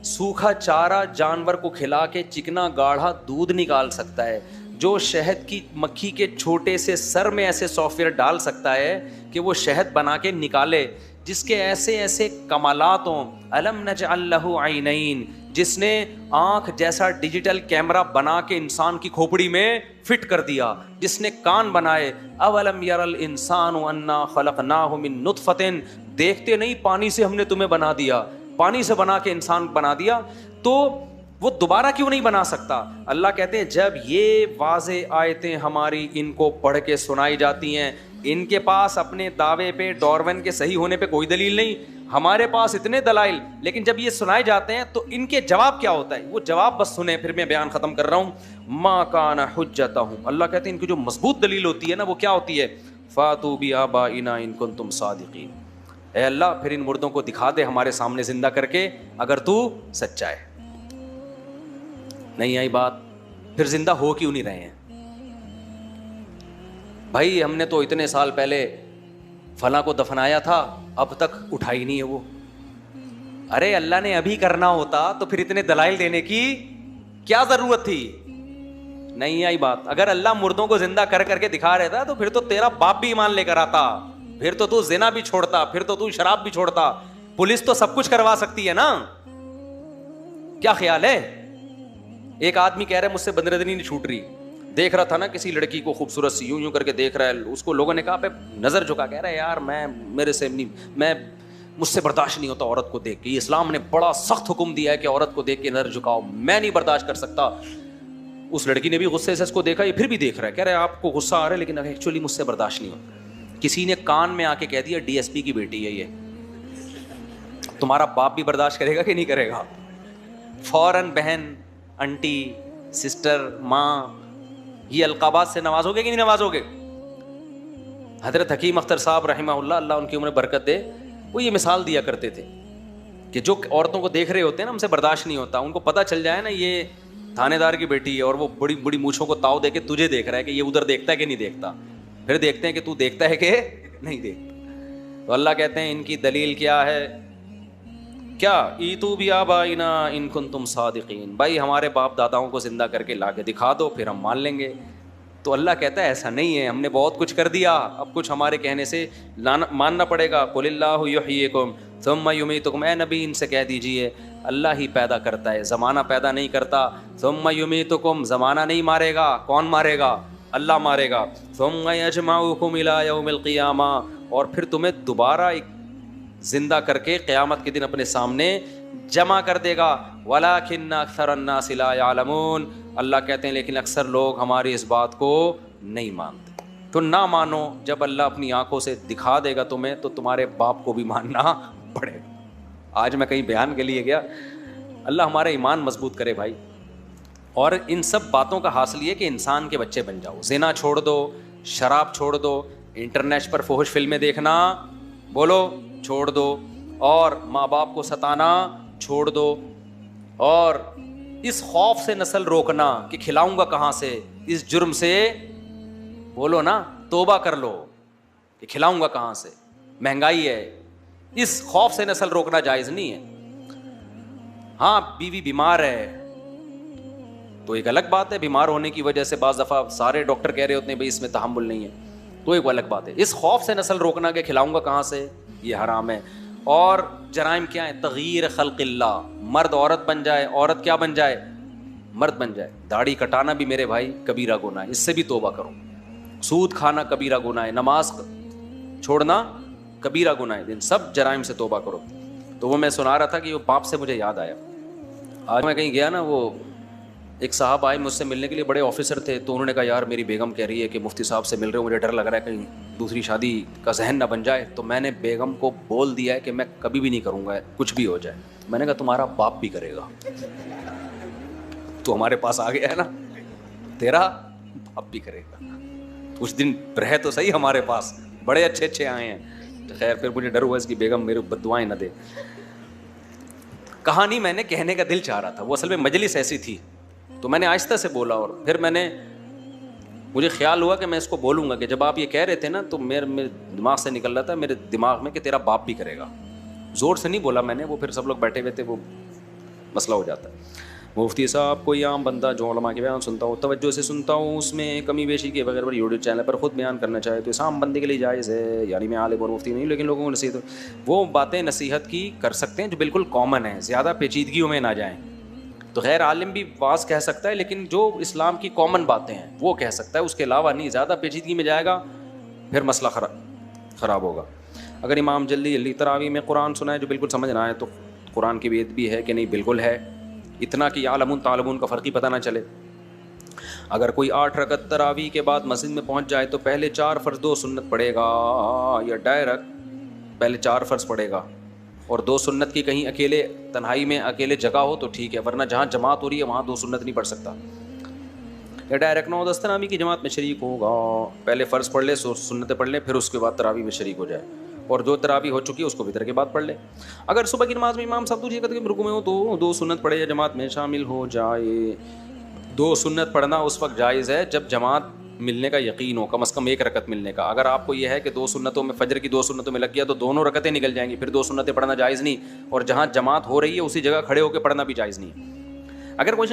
سوکھا چارہ جانور کو کھلا کے چکنا گاڑھا دودھ نکال سکتا ہے, جو شہد کی مکھی کے چھوٹے سے سر میں ایسے سافٹ ویئر ڈال سکتا ہے کہ وہ شہد بنا کے نکالے, جس کے ایسے ایسے کمالات ہوں. الم نجعل لہ عینین, جس نے آنکھ جیسا ڈیجیٹل کیمرہ بنا کے انسان کی کھوپڑی میں فٹ کر دیا, جس نے کان بنائے. اولم یر الانسان انا خلقناہ من نطفۃ, دیکھتے نہیں پانی سے ہم نے تمہیں بنا دیا, پانی سے بنا کے انسان بنا دیا, تو وہ دوبارہ کیوں نہیں بنا سکتا؟ اللہ کہتے ہیں جب یہ واضح آیتیں ہماری ان کو پڑھ کے سنائی جاتی ہیں, ان کے پاس اپنے دعوے پہ ڈارون کے صحیح ہونے پہ کوئی دلیل نہیں, ہمارے پاس اتنے دلائل, لیکن جب یہ سنائے جاتے ہیں تو ان کے جواب کیا ہوتا ہے؟ وہ جواب بس سنیں, پھر میں بیان ختم کر رہا ہوں. ما کان حجتہم, اللہ کہتے ہیں ان کی جو مضبوط دلیل ہوتی ہے نا, وہ کیا ہوتی ہے؟ فاتوا بآبائنا ان کنتم صادقین. اے اللہ پھر ان مردوں کو دکھا دے ہمارے سامنے زندہ کر کے, اگر تو سچا ہے. نہیں آئی بات؟ پھر زندہ ہو کیوں نہیں رہے ہیں بھائی؟ ہم نے تو اتنے سال پہلے فلاں کو دفنایا تھا, اب تک اٹھائی نہیں ہے وہ. ارے اللہ نے ابھی کرنا ہوتا تو پھر اتنے دلائل دینے کی کیا ضرورت تھی؟ نہیں آئی بات؟ اگر اللہ مردوں کو زندہ کر کر کے دکھا رہتا تو پھر تو تیرا باپ بھی ایمان لے کر آتا, پھر تو زنا بھی چھوڑتا, پھر تو شراب بھی چھوڑتا. پولیس تو سب کچھ کروا سکتی ہے نا, کیا خیال ہے؟ ایک آدمی کہہ رہا ہے مجھ سے بندردنی نہیں چھوٹ رہی, دیکھ رہا تھا نا کسی لڑکی کو خوبصورت سی, یوں کر کے دیکھ رہا ہے اس کو, لوگوں نے کہا پہ نظر جھکا, کہہ رہا ہے یار میرے سے نہیں, مجھ سے برداشت نہیں ہوتا عورت کو دیکھ کے, یہ اسلام نے بڑا سخت حکم دیا ہے کہ عورت کو دیکھ کے نظر جھکاؤ, میں نہیں برداشت کر سکتا. اس لڑکی نے بھی غصے سے اس کو دیکھا, یہ پھر بھی دیکھ رہا ہے, کہہ رہا ہے آپ کو غصہ آ رہا ہے لیکن ایکچولی مجھ سے برداشت نہیں ہوتا. کسی نے کان میں آ کے کہہ دیا ڈی ایس پی کی بیٹی ہے یہ, تمہارا باپ بھی برداشت کرے گا کہ نہیں کرے گا؟ فوراً بہن, انٹی, سسٹر, ماں, یہ القابات سے نوازو گے کہ نہیں نوازو گے؟ حضرت حکیم اختر صاحب رحمہ اللہ, اللہ ان کی عمر برکت دے, وہ یہ مثال دیا کرتے تھے کہ جو عورتوں کو دیکھ رہے ہوتے ہیں نا, ہم سے برداشت نہیں ہوتا, ان کو پتہ چل جائے نا یہ تھانے دار کی بیٹی ہے اور وہ بڑی بڑی مونچھوں کو تاؤ دے کے تجھے دیکھ رہا ہے کہ یہ ادھر دیکھتا ہے کہ نہیں دیکھتا, پھر دیکھتے ہیں کہ تو دیکھتا ہے کہ نہیں دیکھتا. تو اللہ کہتے ہیں ان کی دلیل کیا ہے؟ کیا ایتو بآبائنا ان کنتم صادقین, بھائی ہمارے باپ داداؤں کو زندہ کر کے لا کے دکھا دو پھر ہم مان لیں گے. تو اللہ کہتا ہے ایسا نہیں ہے, ہم نے بہت کچھ کر دیا, اب کچھ ہمارے کہنے سے ماننا پڑے گا. قل اللہ یحییکم ثم یمیتکم، اے نبی ان سے کہہ دیجئے اللہ ہی پیدا کرتا ہے، زمانہ پیدا نہیں کرتا. ثم یمیتکم، زمانہ نہیں مارے گا، کون مارے گا؟ اللہ مارے گا. ثم یجمعکم الی یوم القیامہ، اور پھر تمہیں دوبارہ ایک زندہ کر کے قیامت کے دن اپنے سامنے جمع کر دے گا. ولکن اکثر الناس لا یعلمون، اللہ کہتے ہیں لیکن اکثر لوگ ہماری اس بات کو نہیں مانتے. تو نہ مانو، جب اللہ اپنی آنکھوں سے دکھا دے گا تمہیں تو تمہارے باپ کو بھی ماننا پڑے گا. آج میں کہیں بیان کے لیے گیا، اللہ ہمارا ایمان مضبوط کرے بھائی. اور ان سب باتوں کا حاصل یہ کہ انسان کے بچے بن جاؤ. زنا چھوڑ دو، شراب چھوڑ دو، انٹرنیٹ پر فحش فلمیں دیکھنا بولو چھوڑ دو، اور ماں باپ کو ستانا چھوڑ دو، اور اس خوف سے نسل روکنا کہ کھلاؤں گا کہاں سے، اس جرم سے بولو نا توبہ کر لو کہ کھلاؤں گا کہاں سے، مہنگائی ہے، اس خوف سے نسل روکنا جائز نہیں ہے. ہاں بیوی بیمار ہے تو ایک الگ بات ہے، بیمار ہونے کی وجہ سے بعض دفعہ سارے ڈاکٹر کہہ رہے ہوتے ہیں بھائی اس میں تحمل نہیں ہے، تو ایک الگ بات ہے. اس خوف سے نسل روکنا کہ کھلاؤں گا کہاں سے، یہ حرام ہے. اور جرائم کیا ہے؟ تغییر خلق اللہ، مرد عورت بن جائے، عورت کیا بن جائے؟ مرد بن جائے. داڑھی کٹانا بھی میرے بھائی کبیرہ گناہ ہے، اس سے بھی توبہ کرو. سود کھانا کبیرہ گناہ ہے، نماز چھوڑنا کبیرہ گناہ ہے. ان سب جرائم سے توبہ کرو. تو وہ میں سنا رہا تھا کہ وہ باپ سے مجھے یاد آیا. آج میں کہیں گیا نا، وہ ایک صاحب آئے مجھ سے ملنے کے لیے، بڑے آفیسر تھے، تو انہوں نے کہا یار میری بیگم کہہ رہی ہے کہ مفتی صاحب سے مل رہے ہو، مجھے ڈر لگ رہا ہے کہیں دوسری شادی کا ذہن نہ بن جائے. تو میں نے بیگم کو بول دیا ہے کہ میں کبھی بھی نہیں کروں گا کچھ بھی ہو جائے. میں نے کہا تمہارا باپ بھی کرے گا، تو ہمارے پاس آ گیا ہے نا، تیرا باپ بھی کرے گا. کچھ دن رہے تو صحیح ہمارے پاس، بڑے اچھے اچھے آئے ہیں. خیر پھر مجھے ڈر ہوا اس کی بیگم میرے بد دعائیں نہ دے. کہانی میں نے کہنے کا دل چاہ رہا تھا، وہ اصل میں مجلس ایسی تھی تو میں نے آہستہ سے بولا، اور پھر مجھے خیال ہوا کہ میں اس کو بولوں گا کہ جب آپ یہ کہہ رہے تھے نا تو میرے دماغ سے نکل رہا تھا، میرے دماغ میں، کہ تیرا باپ بھی کرے گا. زور سے نہیں بولا میں نے، وہ پھر سب لوگ بیٹھے ہوئے تھے، وہ مسئلہ ہو جاتا ہے. مفتی صاحب کوئی عام بندہ جو علماء کے بیان سنتا ہوں، توجہ سے سنتا ہوں، اس میں کمی بیشی کے بغیر یوٹیوب چینل پر خود بیان کرنا چاہے تو اس عام بندے کے لیے جائز ہے؟ یعنی میں عالم اور مفتی نہیں، لیکن لوگوں کو نصیحت، وہ باتیں نصیحت کی کر سکتے ہیں جو بالکل کامن ہیں، زیادہ پیچیدگیوں میں نہ جائیں. تو غیر عالم بھی واز کہہ سکتا ہے، لیکن جو اسلام کی کامن باتیں ہیں وہ کہہ سکتا ہے، اس کے علاوہ نہیں. زیادہ پیچیدگی میں جائے گا پھر مسئلہ خراب ہوگا. اگر امام جلدی تراویح میں قرآن سنائے جو بالکل سمجھ نہ آئے تو قرآن کی بیعت بھی ہے کہ نہیں؟ بالکل ہے، اتنا کہ یعلمون تعلمون کا فرق ہی پتہ نہ چلے. اگر کوئی 8 رکعت تراویح کے بعد مسجد میں پہنچ جائے تو پہلے 4 فرض 2 سنت پڑھے گا، یا ڈائریکٹ پہلے 4 فرض پڑھے گا اور 2 سنت کی کہیں اکیلے تنہائی میں اکیلے جگہ ہو تو ٹھیک ہے، ورنہ جہاں جماعت ہو رہی ہے وہاں 2 سنت نہیں پڑھ سکتا. یا ڈائریکٹ 9-10 تراویح کی جماعت میں شریک ہوگا، پہلے فرض پڑھ لے، سنتیں پڑھ لے، پھر اس کے بعد تراویح میں شریک ہو جائے، اور جو تراویح ہو چکی ہے اس کو وتر کے بعد پڑھ لے. اگر صبح کی نماز میں امام صاحب دوسری رکعت کے رکوع میں ہو تو 2 سنت پڑھے یا جماعت میں شامل ہو جائے. 2 سنت پڑھنا اس وقت جائز ہے جب جماعت ملنے کا یقین ہو، کم از کم 1 رکعت ملنے کا. اگر آپ کو یہ ہے کہ 2 سنتوں میں، فجر کی 2 سنتوں میں لگ گیا تو دونوں رکعتیں نکل جائیں گی، پھر 2 سنتیں پڑھنا جائز نہیں، اور جہاں جماعت ہو رہی ہے اسی جگہ کھڑے ہو کے پڑھنا بھی جائز نہیں. اگر کوئی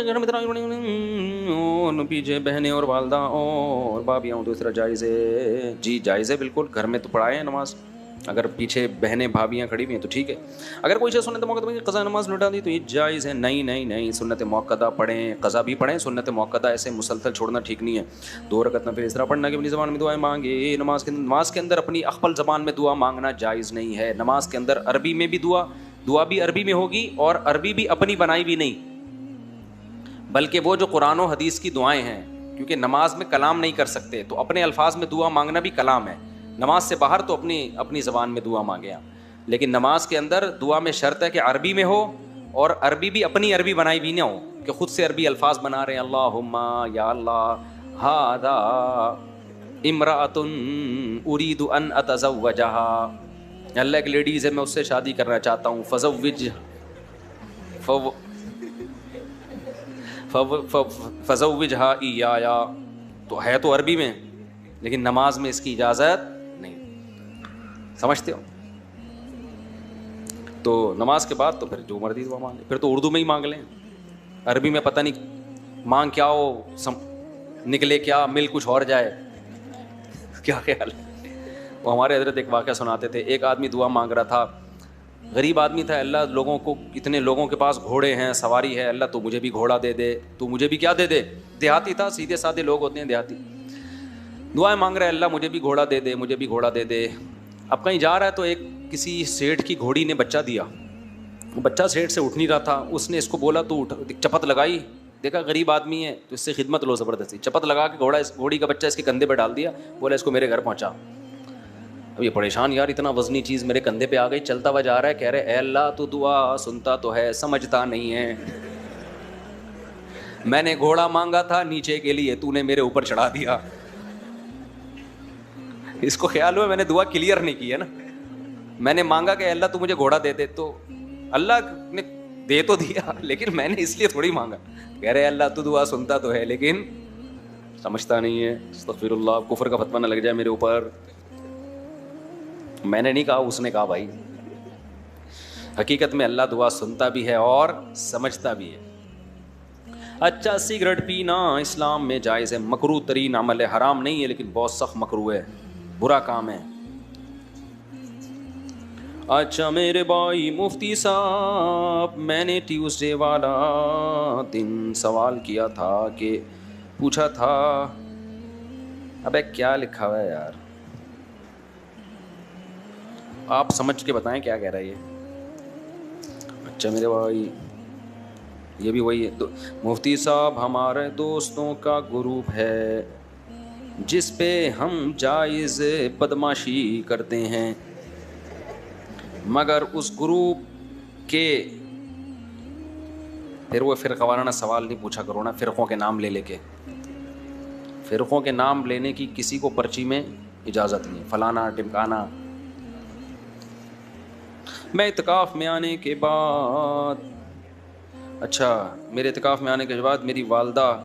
پیچھے بہنیں اور والدہ اور بابیاں ہوں تو اس طرح جائز ہے. جی جائز ہے بالکل، گھر میں تو پڑھائے ہیں نماز، اگر پیچھے بہنیں بھابیاں کھڑی ہوئی ہیں تو ٹھیک ہے. اگر کوئی شخص سنت موقع میں قضا نماز لٹا دی تو یہ جائز ہے. نہیں، سنت موقعہ پڑھیں، قضا بھی پڑھیں، سنت موقعہ ایسے مسلسل چھوڑنا ٹھیک نہیں ہے. 2 رکعت نفل اس طرح پڑھنا کہ اپنی زبان میں دعائیں مانگے. نماز کے اندر اپنی اخپل زبان میں دعا مانگنا جائز نہیں ہے. نماز کے اندر عربی میں بھی دعا بھی عربی میں ہوگی، اور عربی بھی اپنی بنائی بھی نہیں، بلکہ وہ جو قرآن و حدیث کی دعائیں ہیں، کیونکہ نماز میں کلام نہیں کر سکتے تو اپنے الفاظ میں دعا مانگنا بھی کلام ہے. نماز سے باہر تو اپنی زبان میں دعا مانگے، لیکن نماز کے اندر دعا میں شرط ہے کہ عربی میں ہو، اور عربی بھی اپنی عربی بنائی بھی نہ ہو کہ خود سے عربی الفاظ بنا رہے ہیں. اللہم یا اللہ ہذا امرأۃ ارید ان اتزوجہا، اللہ ایک لیڈیز ہے میں اس سے شادی کرنا چاہتا ہوں، فزوجہا ایایا. تو ہے تو عربی میں، لیکن نماز میں اس کی اجازت نہیں. سمجھتے ہو؟ تو نماز کے بعد تو پھر جو مرضی دعا مانگ لیں، پھر تو اردو میں ہی مانگ لیں. عربی میں پتہ نہیں مانگ کیا ہو، نکلے کیا، مل کچھ اور جائے. کیا خیال ہے؟ وہ ہمارے حضرت ایک واقعہ سناتے تھے. ایک آدمی دعا مانگ رہا تھا غریب آدمی تھا, اللہ لوگوں کو, اتنے لوگوں کے پاس گھوڑے ہیں, سواری ہے, اللہ تو مجھے بھی گھوڑا دے دے, تو مجھے بھی کیا دے دے. دیہاتی تھا, سیدھے سادے لوگ ہوتے ہیں دیہاتی. دعائیں مانگ رہے, اللہ مجھے بھی گھوڑا دے دے, مجھے بھی گھوڑا دے دے. اب کہیں جا رہا ہے تو ایک کسی سیٹھ کی گھوڑی نے بچہ دیا, وہ بچہ سیٹھ سے اٹھ نہیں رہا تھا. اس نے اس کو بولا تو اٹھ, چپت لگائی, دیکھا غریب آدمی ہے تو اس سے خدمت لو زبردستی, چپت لگا کے گھوڑی کا بچہ اس کے کندھے پہ ڈال دیا, بولا اس کو میرے گھر پہنچا. اب یہ پریشان, یار اتنا وزنی چیز میرے کندھے پہ آ گئی, چلتا ہوا جا رہا ہے, کہہ رہے اے اللہ تو دعا سنتا تو ہے, سمجھتا نہیں ہے. میں نے گھوڑا مانگا تھا نیچے کے لیے, تو نے میرے اوپر چڑھا دیا. اس کو خیال ہوا میں نے دعا کلیئر نہیں کی ہے نا, میں نے مانگا کہ اللہ تو مجھے گھوڑا دے دے, تو اللہ نے دے تو دیا, لیکن میں نے اس لیے تھوڑی مانگا. کہہ رہے اللہ تو دعا سنتا تو ہے لیکن سمجھتا نہیں ہے. استغفر اللہ, کفر کا فتویٰ نہ لگ جائے میرے اوپر. میں نے نہیں کہا, اس نے کہا. بھائی حقیقت میں اللہ دعا سنتا بھی ہے اور سمجھتا بھی ہے. اچھا, سگریٹ پینا اسلام میں جائز ہے, مکروہ ترین عمل ہے, حرام نہیں ہے لیکن بہت سخت مکروہ ہے, برا کام ہے. اچھا میرے بھائی مفتی صاحب, میں نے ٹیوزڈے والا دن سوال کیا تھا کہ پوچھا تھا, ابے کیا لکھا ہوا ہے یار, آپ سمجھ کے بتائیں کیا کہہ رہا ہے یہ. اچھا میرے بھائی, یہ بھی وہی ہے. مفتی صاحب ہمارے دوستوں کا گروپ ہے جس پہ ہم جائز بدماشی کرتے ہیں, مگر اس گروپ کے, پھر وہ فرقہ وارانہ سوال نہیں پوچھا کرو نا, فرقوں کے نام لے لے کے. فرقوں کے نام لینے کی کسی کو پرچی میں اجازت نہیں, فلانا ٹمکانا. میں اعتکاف میں آنے کے بعد, اچھا میرے اعتکاف میں آنے کے بعد میری والدہ